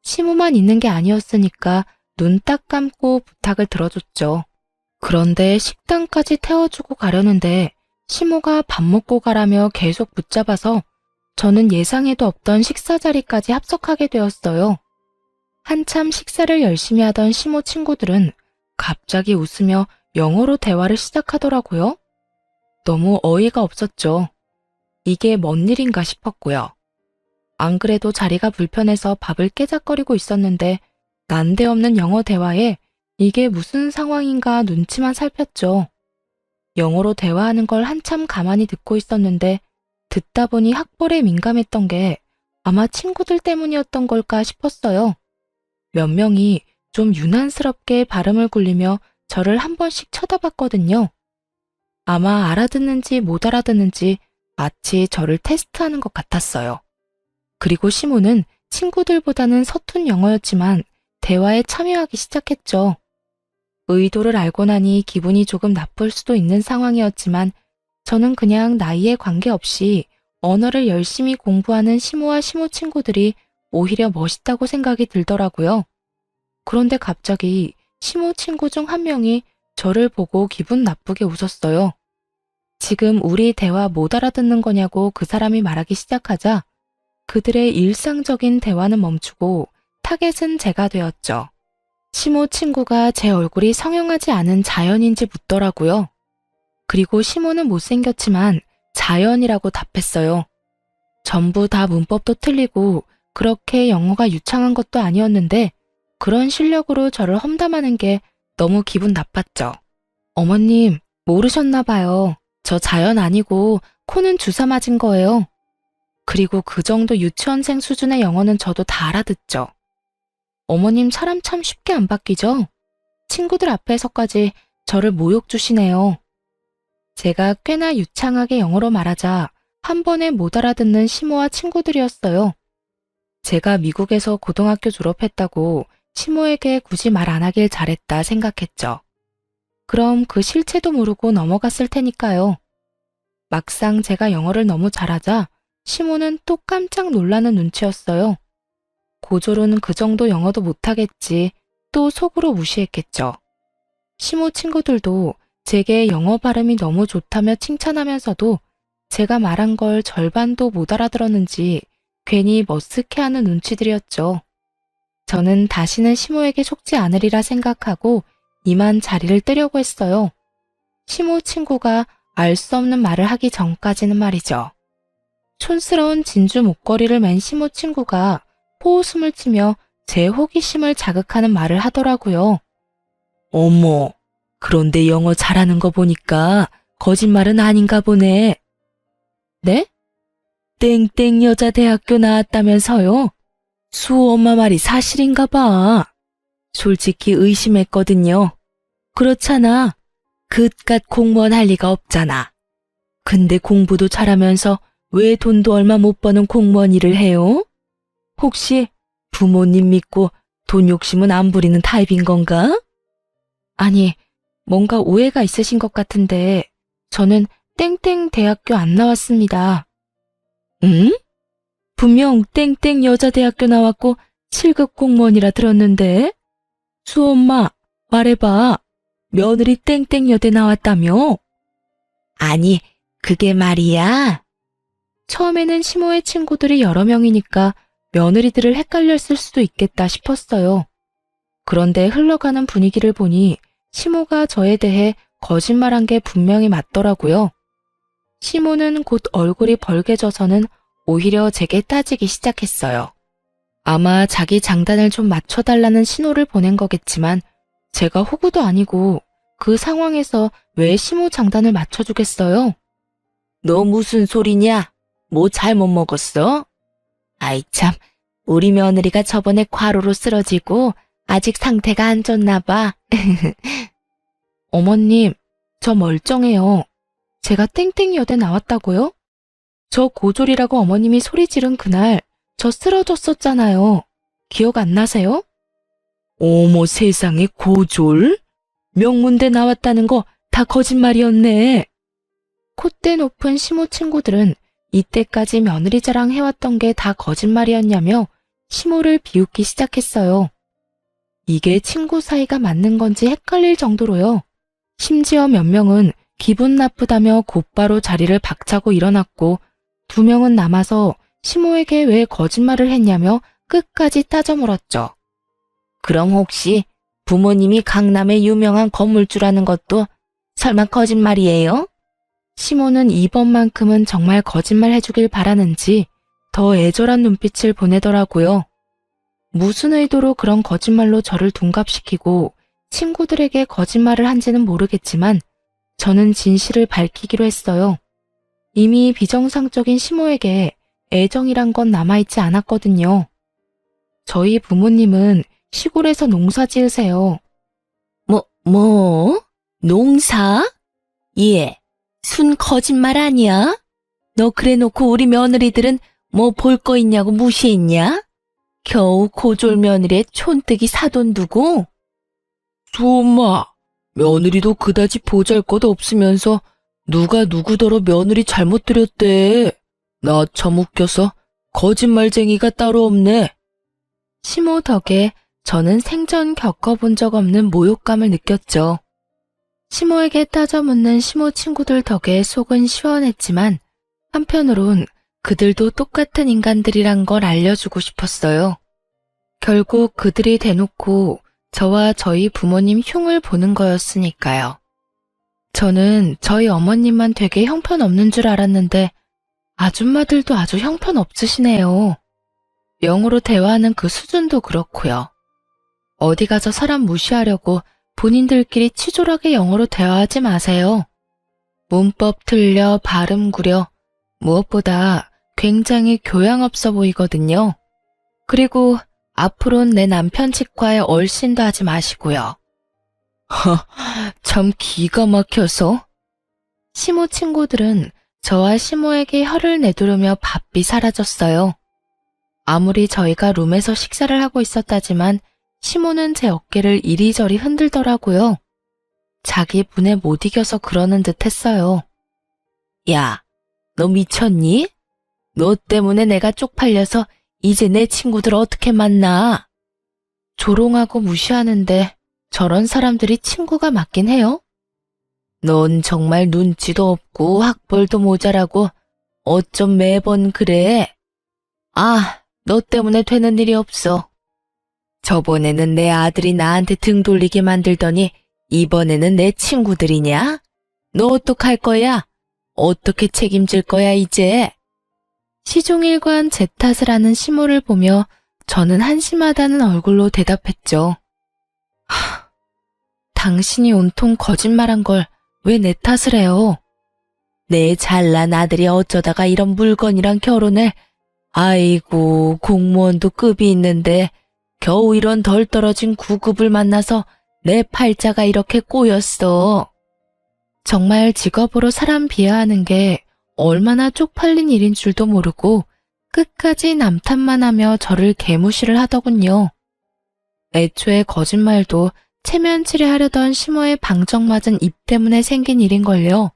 시모만 있는 게 아니었으니까 눈 딱 감고 부탁을 들어줬죠. 그런데 식당까지 태워주고 가려는데 시모가 밥 먹고 가라며 계속 붙잡아서 저는 예상에도 없던 식사 자리까지 합석하게 되었어요. 한참 식사를 열심히 하던 시모 친구들은 갑자기 웃으며 영어로 대화를 시작하더라고요. 너무 어이가 없었죠. 이게 뭔 일인가 싶었고요. 안 그래도 자리가 불편해서 밥을 깨작거리고 있었는데 난데없는 영어 대화에 이게 무슨 상황인가 눈치만 살폈죠. 영어로 대화하는 걸 한참 가만히 듣고 있었는데 듣다 보니 학벌에 민감했던 게 아마 친구들 때문이었던 걸까 싶었어요. 몇 명이 좀 유난스럽게 발음을 굴리며 저를 한 번씩 쳐다봤거든요. 아마 알아듣는지 못 알아듣는지 마치 저를 테스트하는 것 같았어요. 그리고 시모는 친구들보다는 서툰 영어였지만 대화에 참여하기 시작했죠. 의도를 알고 나니 기분이 조금 나쁠 수도 있는 상황이었지만 저는 그냥 나이에 관계없이 언어를 열심히 공부하는 시모와 시모 친구들이 오히려 멋있다고 생각이 들더라고요. 그런데 갑자기 시모 친구 중 한 명이 저를 보고 기분 나쁘게 웃었어요. 지금 우리 대화 못 알아듣는 거냐고 그 사람이 말하기 시작하자 그들의 일상적인 대화는 멈추고 타겟은 제가 되었죠. 시모 친구가 제 얼굴이 성형하지 않은 자연인지 묻더라고요. 그리고 시모는 못생겼지만 자연이라고 답했어요. 전부 다 문법도 틀리고 그렇게 영어가 유창한 것도 아니었는데 그런 실력으로 저를 험담하는 게 너무 기분 나빴죠. 어머님, 모르셨나 봐요. 저 자연 아니고 코는 주사 맞은 거예요. 그리고 그 정도 유치원생 수준의 영어는 저도 다 알아듣죠. 어머님 사람 참 쉽게 안 바뀌죠? 친구들 앞에서까지 저를 모욕 주시네요. 제가 꽤나 유창하게 영어로 말하자 한 번에 못 알아듣는 시모와 친구들이었어요. 제가 미국에서 고등학교 졸업했다고 시모에게 굳이 말 안 하길 잘했다 생각했죠. 그럼 그 실체도 모르고 넘어갔을 테니까요. 막상 제가 영어를 너무 잘하자 시모는 또 깜짝 놀라는 눈치였어요. 고졸은 그 정도 영어도 못하겠지 또 속으로 무시했겠죠. 시모 친구들도 제게 영어 발음이 너무 좋다며 칭찬하면서도 제가 말한 걸 절반도 못 알아들었는지 괜히 머쓱해하는 눈치들이었죠. 저는 다시는 시모에게 속지 않으리라 생각하고 이만 자리를 뜨려고 했어요. 시모 친구가 알 수 없는 말을 하기 전까지는 말이죠. 촌스러운 진주 목걸이를 맨 시모 친구가 호웃음을 치며 제 호기심을 자극하는 말을 하더라고요. 어머, 그런데 영어 잘하는 거 보니까 거짓말은 아닌가 보네. 네? 땡땡 여자대학교 나왔다면서요? 수 엄마 말이 사실인가 봐. 솔직히 의심했거든요. 그렇잖아. 그깟 공무원 할 리가 없잖아. 근데 공부도 잘하면서 왜 돈도 얼마 못 버는 공무원 일을 해요? 혹시 부모님 믿고 돈 욕심은 안 부리는 타입인 건가? 아니, 뭔가 오해가 있으신 것 같은데 저는 땡땡 대학교 안 나왔습니다. 응? 분명 땡땡 여자대학교 나왔고 7급 공무원이라 들었는데? 수엄마, 말해봐. 며느리 땡땡 여대 나왔다며? 아니, 그게 말이야. 처음에는 시모의 친구들이 여러 명이니까 며느리들을 헷갈렸을 수도 있겠다 싶었어요. 그런데 흘러가는 분위기를 보니 시모가 저에 대해 거짓말한 게 분명히 맞더라고요. 시모는 곧 얼굴이 벌개져서는 오히려 제게 따지기 시작했어요. 아마 자기 장단을 좀 맞춰달라는 신호를 보낸 거겠지만 제가 호구도 아니고 그 상황에서 왜 시모 장단을 맞춰주겠어요? 너 무슨 소리냐? 뭐 잘못 먹었어? 아이 참, 우리 며느리가 저번에 과로로 쓰러지고 아직 상태가 안 좋나 봐. 어머님, 저 멀쩡해요. 제가 땡땡여대 나왔다고요? 저 고졸이라고 어머님이 소리 지른 그날 저 쓰러졌었잖아요. 기억 안 나세요? 어머 세상에 고졸? 명문대 나왔다는 거 다 거짓말이었네. 콧대 높은 시모 친구들은 이때까지 며느리 자랑 해왔던 게 다 거짓말이었냐며 시모를 비웃기 시작했어요. 이게 친구 사이가 맞는 건지 헷갈릴 정도로요. 심지어 몇 명은 기분 나쁘다며 곧바로 자리를 박차고 일어났고 2명은 남아서 시모에게 왜 거짓말을 했냐며 끝까지 따져 물었죠. 그럼 혹시 부모님이 강남의 유명한 건물주라는 것도 설마 거짓말이에요? 시모는 이번만큼은 정말 거짓말 해주길 바라는지 더 애절한 눈빛을 보내더라고요. 무슨 의도로 그런 거짓말로 저를 둔갑시키고 친구들에게 거짓말을 한지는 모르겠지만 저는 진실을 밝히기로 했어요. 이미 비정상적인 시모에게 애정이란 건 남아있지 않았거든요. 저희 부모님은 시골에서 농사 지으세요. 뭐? 농사? 예, 순 거짓말 아니야? 너 그래 놓고 우리 며느리들은 뭐 볼 거 있냐고 무시했냐? 겨우 고졸 며느리의 촌뜨기 사돈 두고? 수엄마, 며느리도 그다지 보잘것 없으면서 누가 누구더러 며느리 잘못 들였대. 나 참 웃겨서 거짓말쟁이가 따로 없네. 시모 덕에 저는 생전 겪어본 적 없는 모욕감을 느꼈죠. 시모에게 따져 묻는 시모 친구들 덕에 속은 시원했지만 한편으론 그들도 똑같은 인간들이란 걸 알려주고 싶었어요. 결국 그들이 대놓고 저와 저희 부모님 흉을 보는 거였으니까요. 저는 저희 어머님만 되게 형편없는 줄 알았는데 아줌마들도 아주 형편없으시네요. 영어로 대화하는 그 수준도 그렇고요. 어디 가서 사람 무시하려고 본인들끼리 치졸하게 영어로 대화하지 마세요. 문법 틀려 발음 구려 무엇보다 굉장히 교양 없어 보이거든요. 그리고 앞으로는 내 남편 치과에 얼씬도 하지 마시고요. 참 기가 막혀서. 시모 친구들은 저와 시모에게 혀를 내두르며 바삐 사라졌어요. 아무리 저희가 룸에서 식사를 하고 있었다지만 시모는 제 어깨를 이리저리 흔들더라고요. 자기 분에 못 이겨서 그러는 듯 했어요. 야, 너 미쳤니? 너 때문에 내가 쪽팔려서 이제 내 친구들 어떻게 만나? 조롱하고 무시하는데 저런 사람들이 친구가 맞긴 해요? 넌 정말 눈치도 없고 학벌도 모자라고 어쩜 매번 그래? 아, 너 때문에 되는 일이 없어. 저번에는 내 아들이 나한테 등 돌리게 만들더니 이번에는 내 친구들이냐? 너 어떡할 거야? 어떻게 책임질 거야 이제? 시종일관 제 탓을 하는 시모를 보며 저는 한심하다는 얼굴로 대답했죠. 당신이 온통 거짓말한 걸 왜 내 탓을 해요? 내 잘난 아들이 어쩌다가 이런 물건이랑 결혼해. 아이고, 공무원도 급이 있는데 겨우 이런 덜 떨어진 구급을 만나서 내 팔자가 이렇게 꼬였어. 정말 직업으로 사람 비하하는 게 얼마나 쪽팔린 일인 줄도 모르고 끝까지 남탓만 하며 저를 개무시를 하더군요. 애초에 거짓말도 체면치레하려던 시모의 방정맞은 입 때문에 생긴 일인걸요.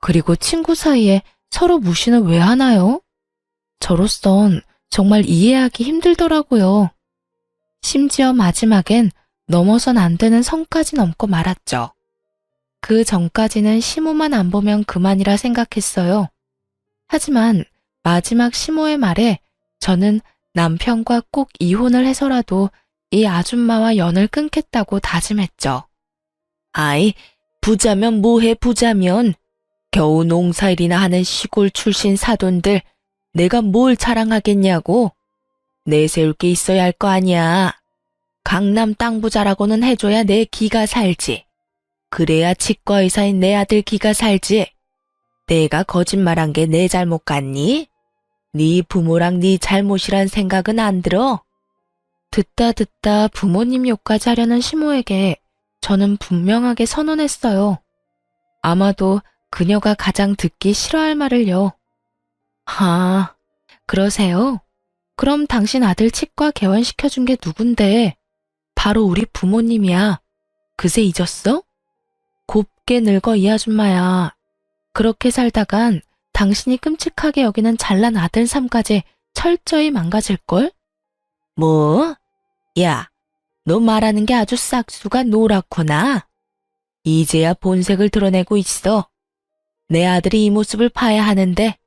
그리고 친구 사이에 서로 무시는 왜 하나요? 저로선 정말 이해하기 힘들더라고요. 심지어 마지막엔 넘어선 안 되는 선까지 넘고 말았죠. 그 전까지는 시모만 안 보면 그만이라 생각했어요. 하지만 마지막 시모의 말에 저는 남편과 꼭 이혼을 해서라도 이 아줌마와 연을 끊겠다고 다짐했죠. 아이, 부자면 뭐해 부자면. 겨우 농사일이나 하는 시골 출신 사돈들 내가 뭘 자랑하겠냐고. 내세울 게 있어야 할 거 아니야. 강남 땅 부자라고는 해줘야 내 기가 살지. 그래야 치과의사인 내 아들 기가 살지. 내가 거짓말한 게 내 잘못 같니? 네 부모랑 네 잘못이란 생각은 안 들어? 듣다 부모님 욕까지 하려는 시모에게 저는 분명하게 선언했어요. 아마도 그녀가 가장 듣기 싫어할 말을요. 아, 그러세요? 그럼 당신 아들 치과 개원시켜준 게 누군데? 바로 우리 부모님이야. 그새 잊었어? 곱게 늙어 이 아줌마야. 그렇게 살다간 당신이 끔찍하게 여기는 잘난 아들 삶까지 철저히 망가질걸? 뭐? 야, 너 말하는 게 아주 싹수가 노랗구나. 이제야 본색을 드러내고 있어. 내 아들이 이 모습을 봐야 하는데.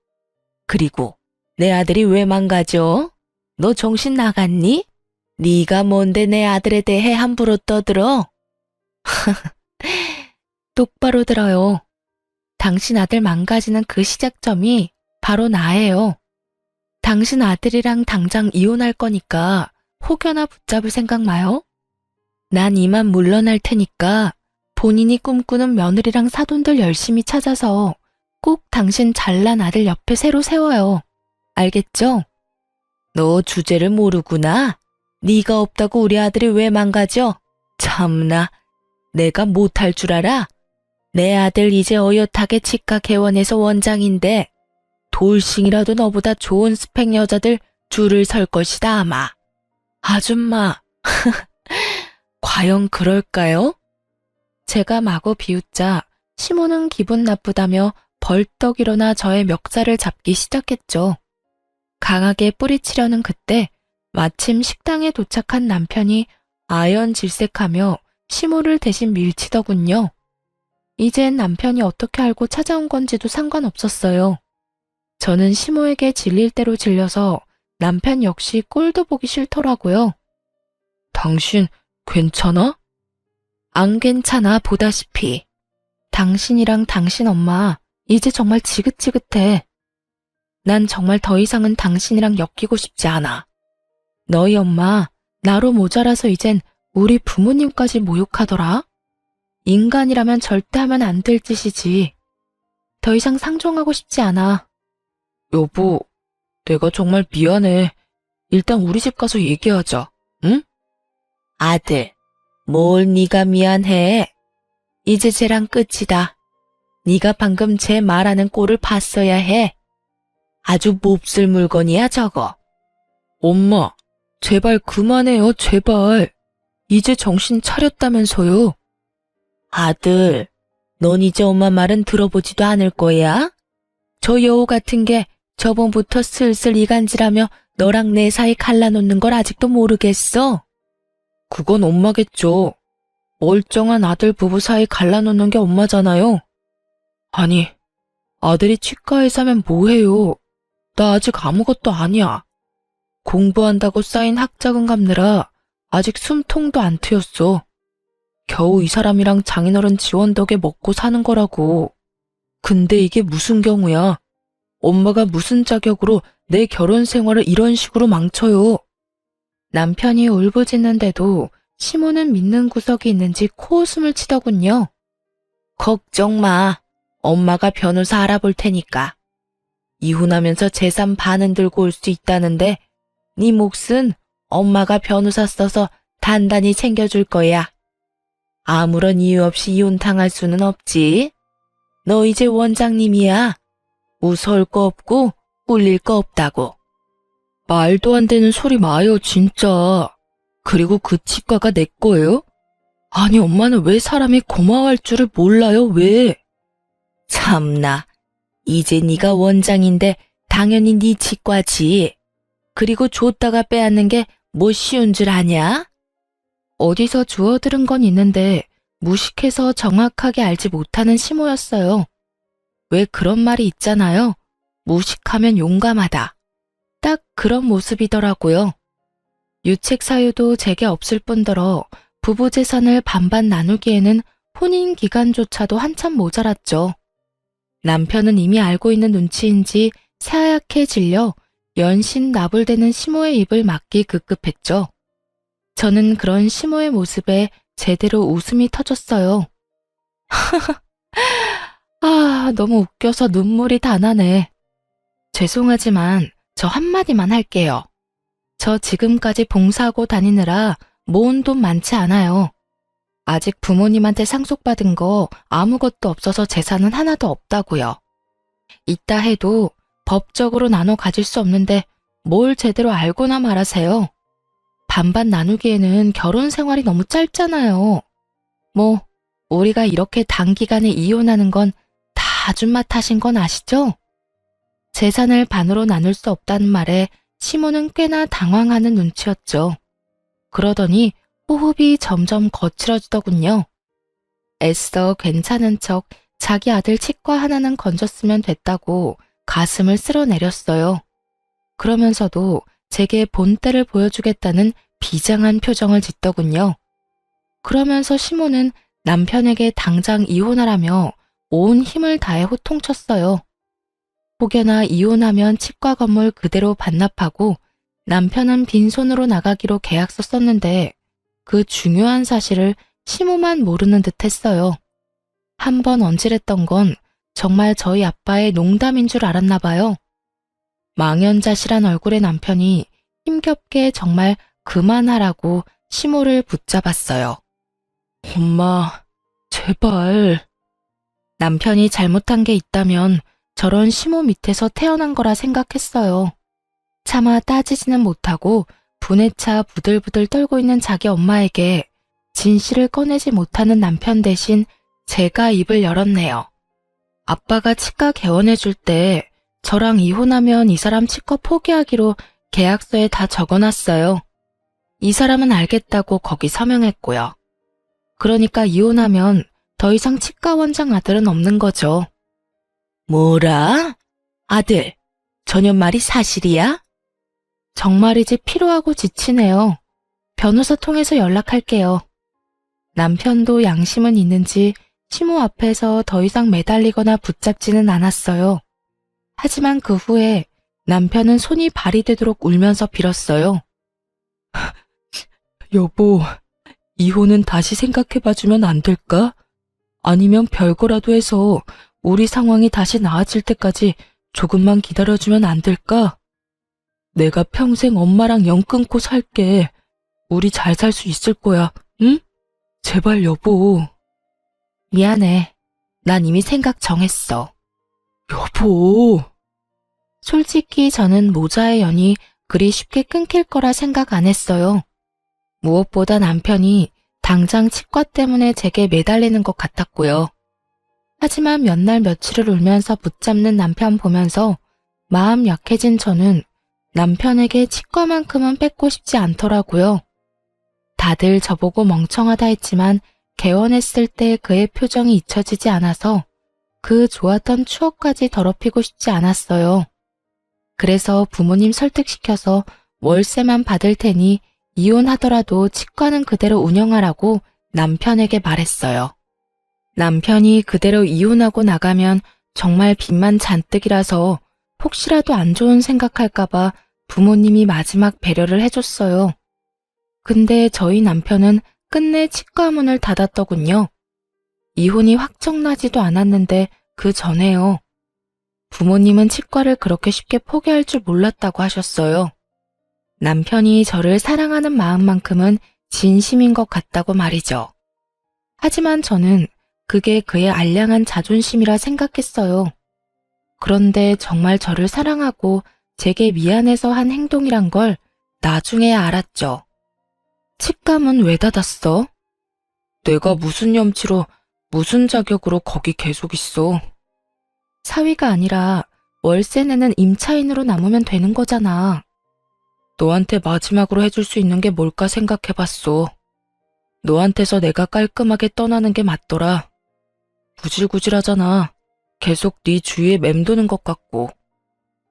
그리고 내 아들이 왜 망가져? 너 정신 나갔니? 네가 뭔데 내 아들에 대해 함부로 떠들어? 똑바로 들어요. 당신 아들 망가지는 그 시작점이 바로 나예요. 당신 아들이랑 당장 이혼할 거니까 혹여나 붙잡을 생각 마요. 난 이만 물러날 테니까 본인이 꿈꾸는 며느리랑 사돈들 열심히 찾아서 꼭 당신 잘난 아들 옆에 새로 세워요. 알겠죠? 너 주제를 모르구나. 네가 없다고 우리 아들이 왜 망가져? 참나, 내가 못할 줄 알아? 내 아들 이제 어엿하게 치과 개원해서 원장인데 돌싱이라도 너보다 좋은 스펙 여자들 줄을 설 것이다 아마. 아줌마, 과연 그럴까요? 제가 마구 비웃자 시모는 기분 나쁘다며 벌떡 일어나 저의 멱살을 잡기 시작했죠. 강하게 뿌리치려는 그때 마침 식당에 도착한 남편이 아연질색하며 시모를 대신 밀치더군요. 이젠 남편이 어떻게 알고 찾아온 건지도 상관없었어요. 저는 시모에게 질릴 대로 질려서 남편 역시 꼴도 보기 싫더라고요. 당신 괜찮아? 안 괜찮아 보다시피. 당신이랑 당신 엄마 이제 정말 지긋지긋해. 난 정말 더 이상은 당신이랑 엮이고 싶지 않아. 너희 엄마 나로 모자라서 이젠 우리 부모님까지 모욕하더라. 인간이라면 절대 하면 안 될 짓이지. 더 이상 상종하고 싶지 않아. 여보, 내가 정말 미안해. 일단 우리 집 가서 얘기하자. 응? 아들, 뭘 네가 미안해? 이제 쟤랑 끝이다. 네가 방금 쟤 말하는 꼴을 봤어야 해. 아주 몹쓸 물건이야 저거. 엄마, 제발 그만해요, 제발. 이제 정신 차렸다면서요. 아들, 넌 이제 엄마 말은 들어보지도 않을 거야? 저 여우 같은 게 저번부터 슬슬 이간질하며 너랑 내 사이 갈라놓는 걸 아직도 모르겠어? 그건 엄마겠죠. 멀쩡한 아들 부부 사이 갈라놓는 게 엄마잖아요. 아니, 아들이 치과에서 하면 뭐해요. 나 아직 아무것도 아니야. 공부한다고 쌓인 학자금 갚느라 아직 숨통도 안 트였어. 겨우 이 사람이랑 장인어른 지원 덕에 먹고 사는 거라고. 근데 이게 무슨 경우야. 엄마가 무슨 자격으로 내 결혼 생활을 이런 식으로 망쳐요. 남편이 울부짖는데도 시모는 믿는 구석이 있는지 코웃음을 치더군요. 걱정 마. 엄마가 변호사 알아볼 테니까. 이혼하면서 재산 반은 들고 올 수 있다는데 네 몫은 엄마가 변호사 써서 단단히 챙겨줄 거야. 아무런 이유 없이 이혼 당할 수는 없지. 너 이제 원장님이야. 무서울 거 없고 꿀릴 거 없다고. 말도 안 되는 소리 마요, 진짜. 그리고 그 치과가 내 거예요? 아니, 엄마는 왜 사람이 고마워할 줄을 몰라요, 왜? 참나, 이제 네가 원장인데 당연히 네 치과지. 그리고 줬다가 빼앗는 게 뭐 쉬운 줄 아냐? 어디서 주워 들은 건 있는데 무식해서 정확하게 알지 못하는 시모였어요. 왜 그런 말이 있잖아요. 무식하면 용감하다. 딱 그런 모습이더라고요. 유책 사유도 제게 없을 뿐더러 부부 재산을 반반 나누기에는 혼인 기간조차도 한참 모자랐죠. 남편은 이미 알고 있는 눈치인지 새하얗게 질려 연신 나불대는 시모의 입을 막기 급급했죠. 저는 그런 시모의 모습에 제대로 웃음이 터졌어요. 아, 너무 웃겨서 눈물이 다 나네. 죄송하지만 저 한마디만 할게요. 저 지금까지 봉사하고 다니느라 모은 돈 많지 않아요. 아직 부모님한테 상속받은 거 아무것도 없어서 재산은 하나도 없다고요. 있다 해도 법적으로 나눠 가질 수 없는데 뭘 제대로 알고나 말하세요. 반반 나누기에는 결혼 생활이 너무 짧잖아요. 뭐 우리가 이렇게 단기간에 이혼하는 건 다 아줌마 탓인 건 아시죠? 재산을 반으로 나눌 수 없다는 말에 시모는 꽤나 당황하는 눈치였죠. 그러더니 호흡이 점점 거칠어지더군요. 애써 괜찮은 척 자기 아들 치과 하나는 건졌으면 됐다고 가슴을 쓸어내렸어요. 그러면서도 제게 본때를 보여주겠다는 비장한 표정을 짓더군요. 그러면서 시모는 남편에게 당장 이혼하라며 온 힘을 다해 호통쳤어요. 혹여나 이혼하면 치과 건물 그대로 반납하고 남편은 빈손으로 나가기로 계약서 썼는데 그 중요한 사실을 시모만 모르는 듯 했어요. 한 번 언질했던 건 정말 저희 아빠의 농담인 줄 알았나 봐요. 망연자실한 얼굴의 남편이 힘겹게 정말 그만하라고 시모를 붙잡았어요. 엄마, 제발. 남편이 잘못한 게 있다면 저런 시모 밑에서 태어난 거라 생각했어요. 차마 따지지는 못하고 분에 차 부들부들 떨고 있는 자기 엄마에게 진실을 꺼내지 못하는 남편 대신 제가 입을 열었네요. 아빠가 치과 개원해줄 때 저랑 이혼하면 이 사람 치과 포기하기로 계약서에 다 적어놨어요. 이 사람은 알겠다고 거기 서명했고요. 그러니까 이혼하면 더 이상 치과 원장 아들은 없는 거죠. 뭐라? 아들, 전현 말이 사실이야? 정말이지 피로하고 지치네요. 변호사 통해서 연락할게요. 남편도 양심은 있는지 시모 앞에서 더 이상 매달리거나 붙잡지는 않았어요. 하지만 그 후에 남편은 손이 발이 되도록 울면서 빌었어요. 여보, 이혼은 다시 생각해봐주면 안 될까? 아니면 별거라도 해서 우리 상황이 다시 나아질 때까지 조금만 기다려주면 안 될까? 내가 평생 엄마랑 연 끊고 살게. 우리 잘 살 수 있을 거야, 응? 제발 여보. 미안해. 난 이미 생각 정했어. 여보. 솔직히 저는 모자의 연이 그리 쉽게 끊길 거라 생각 안 했어요. 무엇보다 남편이 당장 치과 때문에 제게 매달리는 것 같았고요. 하지만 몇 날 며칠을 울면서 붙잡는 남편 보면서 마음 약해진 저는 남편에게 치과만큼은 뺏고 싶지 않더라고요. 다들 저보고 멍청하다 했지만 개원했을 때 그의 표정이 잊혀지지 않아서 그 좋았던 추억까지 더럽히고 싶지 않았어요. 그래서 부모님 설득시켜서 월세만 받을 테니 이혼하더라도 치과는 그대로 운영하라고 남편에게 말했어요. 남편이 그대로 이혼하고 나가면 정말 빚만 잔뜩이라서 혹시라도 안 좋은 생각할까봐 부모님이 마지막 배려를 해줬어요. 근데 저희 남편은 끝내 치과 문을 닫았더군요. 이혼이 확정나지도 않았는데 그 전에요. 부모님은 치과를 그렇게 쉽게 포기할 줄 몰랐다고 하셨어요. 남편이 저를 사랑하는 마음만큼은 진심인 것 같다고 말이죠. 하지만 저는 그게 그의 알량한 자존심이라 생각했어요. 그런데 정말 저를 사랑하고 제게 미안해서 한 행동이란 걸 나중에 알았죠. 치과문 왜 닫았어? 내가 무슨 염치로 무슨 자격으로 거기 계속 있어. 사위가 아니라 월세 내는 임차인으로 남으면 되는 거잖아. 너한테 마지막으로 해줄 수 있는 게 뭘까 생각해봤어. 너한테서 내가 깔끔하게 떠나는 게 맞더라. 구질구질하잖아. 계속 네 주위에 맴도는 것 같고.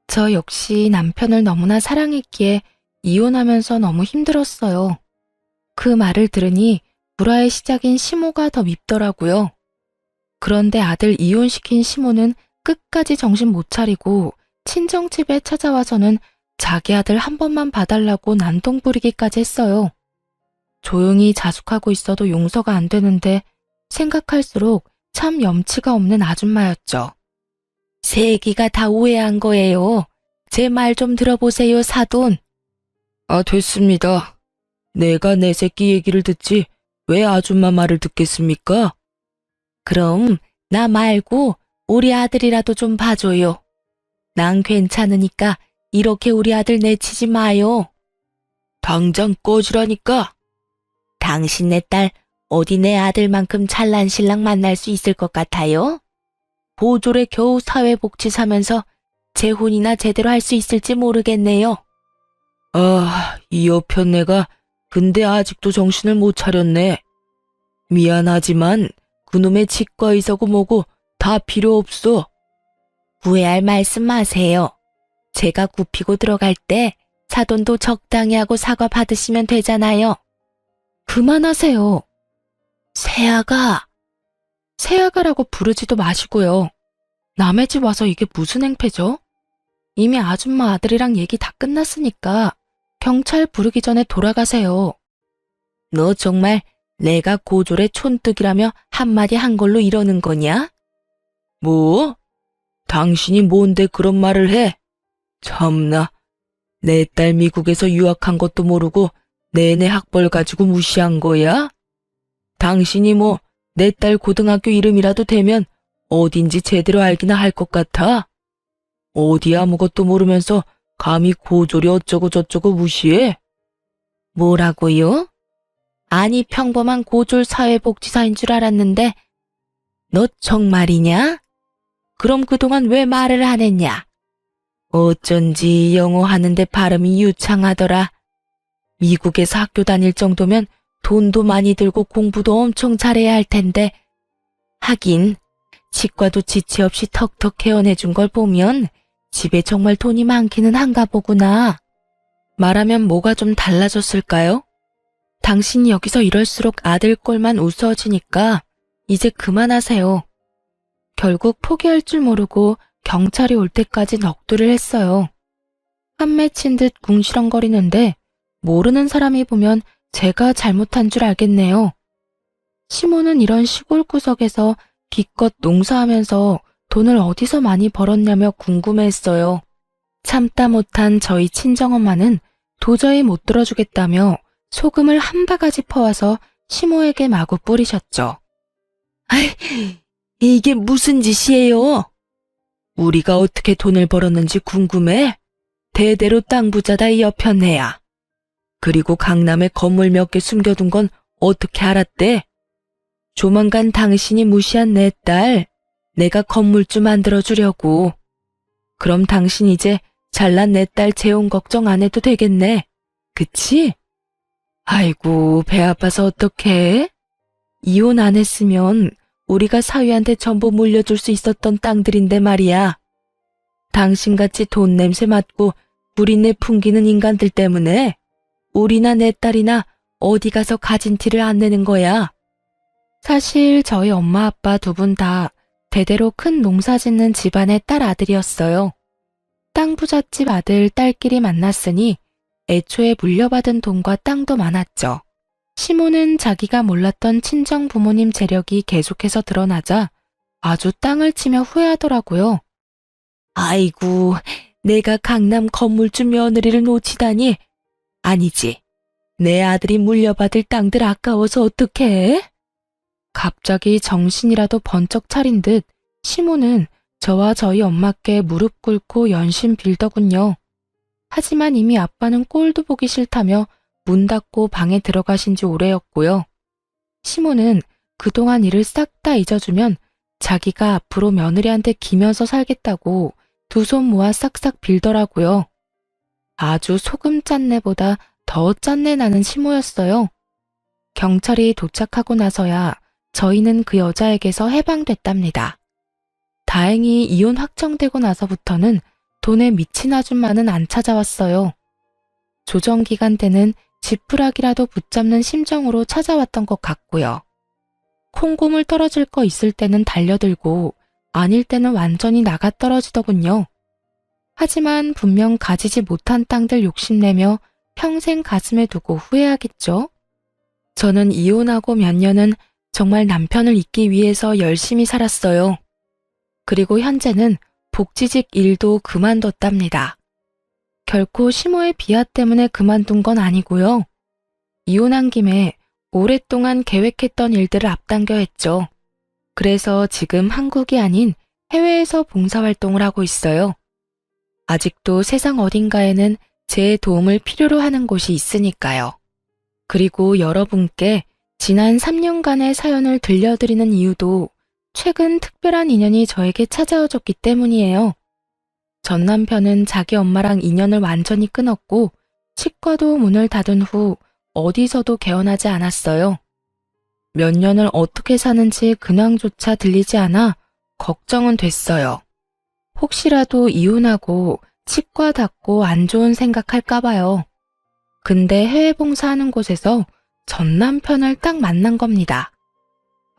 저 역시 남편을 너무나 사랑했기에 이혼하면서 너무 힘들었어요. 그 말을 들으니 불화의 시작인 시모가 더 밉더라고요. 그런데 아들 이혼시킨 시모는 끝까지 정신 못 차리고 친정집에 찾아와서는 자기 아들 한 번만 봐달라고 난동 부리기까지 했어요. 조용히 자숙하고 있어도 용서가 안 되는데 생각할수록 참 염치가 없는 아줌마였죠. 새끼가 다 오해한 거예요. 제 말 좀 들어보세요, 사돈. 아, 됐습니다. 내가 내 새끼 얘기를 듣지 왜 아줌마 말을 듣겠습니까? 그럼 나 말고 우리 아들이라도 좀 봐줘요. 난 괜찮으니까 이렇게 우리 아들 내치지 마요. 당장 꺼지라니까. 당신네 딸 어디 내 아들만큼 잘난 신랑 만날 수 있을 것 같아요? 보졸에 겨우 사회복지 사면서 재혼이나 제대로 할 수 있을지 모르겠네요. 아, 이 여편네가 근데 아직도 정신을 못 차렸네. 미안하지만 그놈의 치과 의사고 뭐고 다 필요 없어. 후회할 말씀 마세요. 제가 굽히고 들어갈 때 사돈도 적당히 하고 사과 받으시면 되잖아요. 그만하세요. 새아가. 새아가라고 부르지도 마시고요. 남의 집 와서 이게 무슨 행패죠? 이미 아줌마 아들이랑 얘기 다 끝났으니까 경찰 부르기 전에 돌아가세요. 너 정말 내가 고졸의 촌뜨기라며 한마디 한 걸로 이러는 거냐? 뭐? 당신이 뭔데 그런 말을 해? 참나, 내 딸 미국에서 유학한 것도 모르고 내내 학벌 가지고 무시한 거야? 당신이 뭐 내 딸 고등학교 이름이라도 되면 어딘지 제대로 알기나 할 것 같아? 어디 아무것도 모르면서 감히 고졸이 어쩌고 저쩌고 무시해? 뭐라고요? 아니 평범한 고졸 사회복지사인 줄 알았는데 너 정말이냐? 그럼 그동안 왜 말을 안 했냐? 어쩐지 영어 하는데 발음이 유창하더라. 미국에서 학교 다닐 정도면 돈도 많이 들고 공부도 엄청 잘해야 할 텐데 하긴 치과도 지체 없이 턱턱 개원해준 걸 보면 집에 정말 돈이 많기는 한가 보구나. 말하면 뭐가 좀 달라졌을까요? 당신이 여기서 이럴수록 아들 꼴만 우스워지니까 이제 그만하세요. 결국 포기할 줄 모르고 경찰이 올 때까지 넋두리를 했어요. 한 맺힌 듯 궁시렁거리는데 모르는 사람이 보면 제가 잘못한 줄 알겠네요. 시모는 이런 시골 구석에서 기껏 농사하면서 돈을 어디서 많이 벌었냐며 궁금해했어요. 참다 못한 저희 친정엄마는 도저히 못 들어주겠다며 소금을 한 바가지 퍼와서 시모에게 마구 뿌리셨죠. 아이, 이게 무슨 짓이에요? 우리가 어떻게 돈을 벌었는지 궁금해? 대대로 땅 부자다 이 여편네야. 그리고 강남에 건물 몇 개 숨겨둔 건 어떻게 알았대? 조만간 당신이 무시한 내 딸, 내가 건물주 만들어주려고. 그럼 당신 이제 잘난 내 딸 재혼 걱정 안 해도 되겠네. 그치? 아이고, 배 아파서 어떡해? 이혼 안 했으면 우리가 사위한테 전부 물려줄 수 있었던 땅들인데 말이야. 당신같이 돈 냄새 맡고 구린내 풍기는 인간들 때문에 우리나 내 딸이나 어디 가서 가진 티를 안 내는 거야. 사실 저희 엄마 아빠 두 분 다 대대로 큰 농사 짓는 집안의 딸 아들이었어요. 땅 부잣집 아들 딸끼리 만났으니 애초에 물려받은 돈과 땅도 많았죠. 시모는 자기가 몰랐던 친정 부모님 재력이 계속해서 드러나자 아주 땅을 치며 후회하더라고요. 아이고, 내가 강남 건물주 며느리를 놓치다니. 아니지. 내 아들이 물려받을 땅들 아까워서 어떡해? 갑자기 정신이라도 번쩍 차린 듯 시모는 저와 저희 엄마께 무릎 꿇고 연신 빌더군요. 하지만 이미 아빠는 꼴도 보기 싫다며 문 닫고 방에 들어가신 지 오래였고요. 시모는 그동안 일을 싹 다 잊어주면 자기가 앞으로 며느리한테 기면서 살겠다고 두 손 모아 싹싹 빌더라고요. 아주 소금 짠내보다 더 짠내 나는 시모였어요. 경찰이 도착하고 나서야 저희는 그 여자에게서 해방됐답니다. 다행히 이혼 확정되고 나서부터는 돈에 미친 아줌마는 안 찾아왔어요. 조정기간 때는 지푸라기라도 붙잡는 심정으로 찾아왔던 것 같고요. 콩고물 떨어질 거 있을 때는 달려들고 아닐 때는 완전히 나가 떨어지더군요. 하지만 분명 가지지 못한 땅들 욕심내며 평생 가슴에 두고 후회하겠죠. 저는 이혼하고 몇 년은 정말 남편을 잊기 위해서 열심히 살았어요. 그리고 현재는 복지직 일도 그만뒀답니다. 결코 시모의 비하 때문에 그만둔 건 아니고요. 이혼한 김에 오랫동안 계획했던 일들을 앞당겨 했죠. 그래서 지금 한국이 아닌 해외에서 봉사활동을 하고 있어요. 아직도 세상 어딘가에는 제 도움을 필요로 하는 곳이 있으니까요. 그리고 여러분께 지난 3년간의 사연을 들려드리는 이유도 최근 특별한 인연이 저에게 찾아와줬기 때문이에요. 전 남편은 자기 엄마랑 인연을 완전히 끊었고 치과도 문을 닫은 후 어디서도 개원하지 않았어요. 몇 년을 어떻게 사는지 근황조차 들리지 않아 걱정은 됐어요. 혹시라도 이혼하고 치과 닫고 안 좋은 생각할까 봐요. 근데 해외 봉사하는 곳에서 전 남편을 딱 만난 겁니다.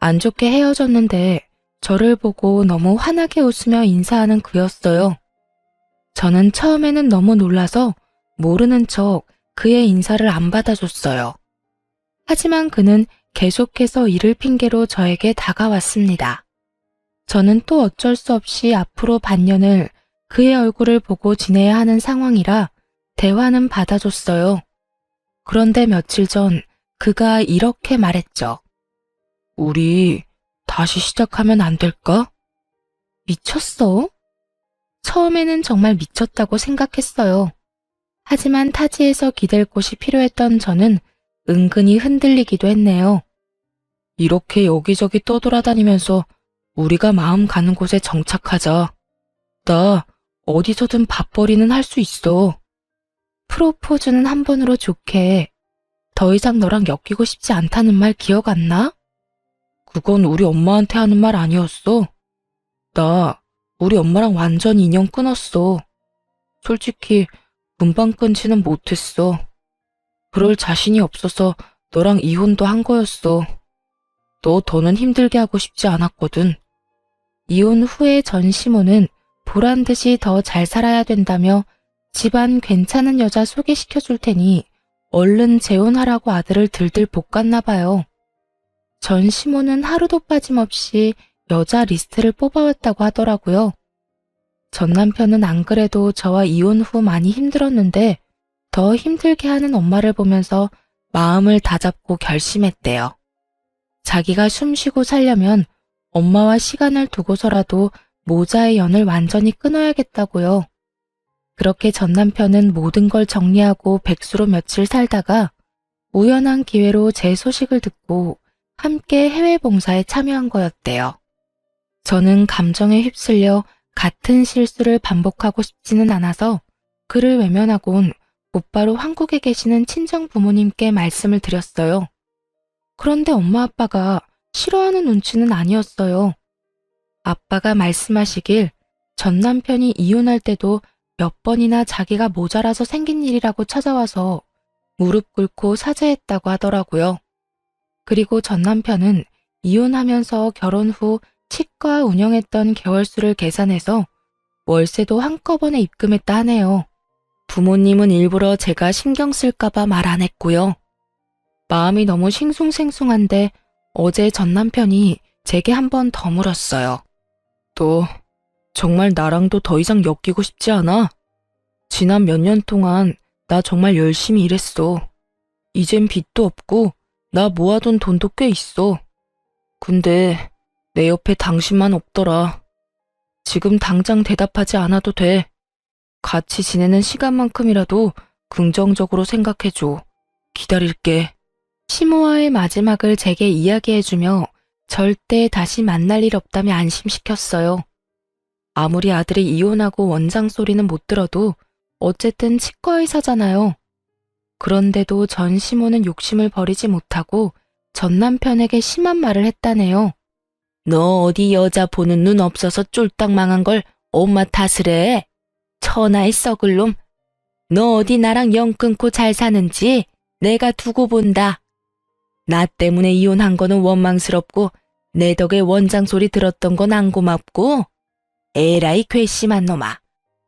안 좋게 헤어졌는데 저를 보고 너무 환하게 웃으며 인사하는 그였어요. 저는 처음에는 너무 놀라서 모르는 척 그의 인사를 안 받아줬어요. 하지만 그는 계속해서 일을 핑계로 저에게 다가왔습니다. 저는 또 어쩔 수 없이 앞으로 반년을 그의 얼굴을 보고 지내야 하는 상황이라 대화는 받아줬어요. 그런데 며칠 전 그가 이렇게 말했죠. 우리 다시 시작하면 안 될까? 미쳤어? 처음에는 정말 미쳤다고 생각했어요. 하지만 타지에서 기댈 곳이 필요했던 저는 은근히 흔들리기도 했네요. 이렇게 여기저기 떠돌아다니면서 우리가 마음 가는 곳에 정착하자. 나 어디서든 밥벌이는 할 수 있어. 프로포즈는 한 번으로 좋게. 더 이상 너랑 엮이고 싶지 않다는 말 기억 안 나? 그건 우리 엄마한테 하는 말 아니었어. 나 우리 엄마랑 완전 인연 끊었어. 솔직히 금방 끊지는 못했어. 그럴 자신이 없어서 너랑 이혼도 한 거였어. 너 더는 힘들게 하고 싶지 않았거든. 이혼 후에 전 시모는 보란 듯이 더 잘 살아야 된다며 집안 괜찮은 여자 소개시켜 줄 테니 얼른 재혼하라고 아들을 들들 볶았나 봐요. 전 시모는 하루도 빠짐없이 여자 리스트를 뽑아왔다고 하더라고요. 전 남편은 안 그래도 저와 이혼 후 많이 힘들었는데 더 힘들게 하는 엄마를 보면서 마음을 다잡고 결심했대요. 자기가 숨쉬고 살려면 엄마와 시간을 두고서라도 모자의 연을 완전히 끊어야겠다고요. 그렇게 전 남편은 모든 걸 정리하고 백수로 며칠 살다가 우연한 기회로 제 소식을 듣고 함께 해외 봉사에 참여한 거였대요. 저는 감정에 휩쓸려 같은 실수를 반복하고 싶지는 않아서 그를 외면하곤 곧바로 한국에 계시는 친정 부모님께 말씀을 드렸어요. 그런데 엄마 아빠가 싫어하는 눈치는 아니었어요. 아빠가 말씀하시길 전 남편이 이혼할 때도 몇 번이나 자기가 모자라서 생긴 일이라고 찾아와서 무릎 꿇고 사죄했다고 하더라고요. 그리고 전 남편은 이혼하면서 결혼 후 치과 운영했던 개월수를 계산해서 월세도 한꺼번에 입금했다 하네요. 부모님은 일부러 제가 신경 쓸까봐 말 안 했고요. 마음이 너무 싱숭생숭한데 어제 전 남편이 제게 한 번 더 물었어요. 너 정말 나랑도 더 이상 엮이고 싶지 않아? 지난 몇 년 동안 나 정말 열심히 일했어. 이젠 빚도 없고 나 모아둔 돈도 꽤 있어. 근데 내 옆에 당신만 없더라. 지금 당장 대답하지 않아도 돼. 같이 지내는 시간만큼이라도 긍정적으로 생각해줘. 기다릴게. 시모아의 마지막을 제게 이야기해주며 절대 다시 만날 일 없다며 안심시켰어요. 아무리 아들이 이혼하고 원장 소리는 못 들어도 어쨌든 치과의사잖아요. 그런데도 전 시모는 욕심을 버리지 못하고 전 남편에게 심한 말을 했다네요. 너 어디 여자 보는 눈 없어서 쫄딱 망한 걸 엄마 탓을 해? 천하의 썩을 놈. 너 어디 나랑 영 끊고 잘 사는지 내가 두고 본다. 나 때문에 이혼한 거는 원망스럽고 내 덕에 원장 소리 들었던 건 안 고맙고 에라이 괘씸한 놈아.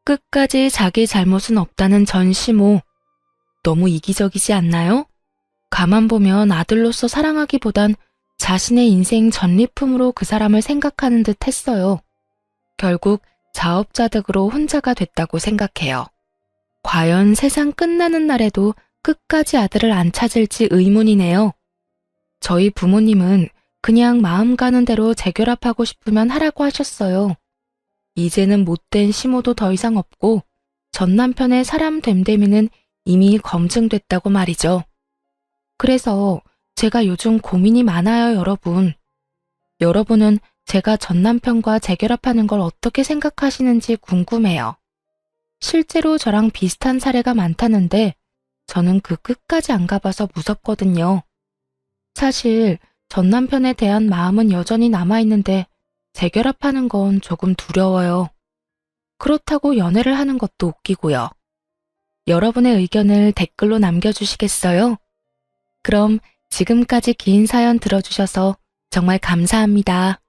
끝까지 자기 잘못은 없다는 전시모. 너무 이기적이지 않나요? 가만 보면 아들로서 사랑하기보단 자신의 인생 전리품으로 그 사람을 생각하는 듯 했어요. 결국 자업자득으로 혼자가 됐다고 생각해요. 과연 세상 끝나는 날에도 끝까지 아들을 안 찾을지 의문이네요. 저희 부모님은 그냥 마음 가는 대로 재결합하고 싶으면 하라고 하셨어요. 이제는 못된 시모도 더 이상 없고 전 남편의 사람 됨됨이는 이미 검증됐다고 말이죠. 그래서 제가 요즘 고민이 많아요, 여러분. 여러분은 제가 전 남편과 재결합하는 걸 어떻게 생각하시는지 궁금해요. 실제로 저랑 비슷한 사례가 많다는데 저는 그 끝까지 안 가봐서 무섭거든요. 사실 전 남편에 대한 마음은 여전히 남아있는데 재결합하는 건 조금 두려워요. 그렇다고 연애를 하는 것도 웃기고요. 여러분의 의견을 댓글로 남겨주시겠어요? 그럼 지금까지 긴 사연 들어주셔서 정말 감사합니다.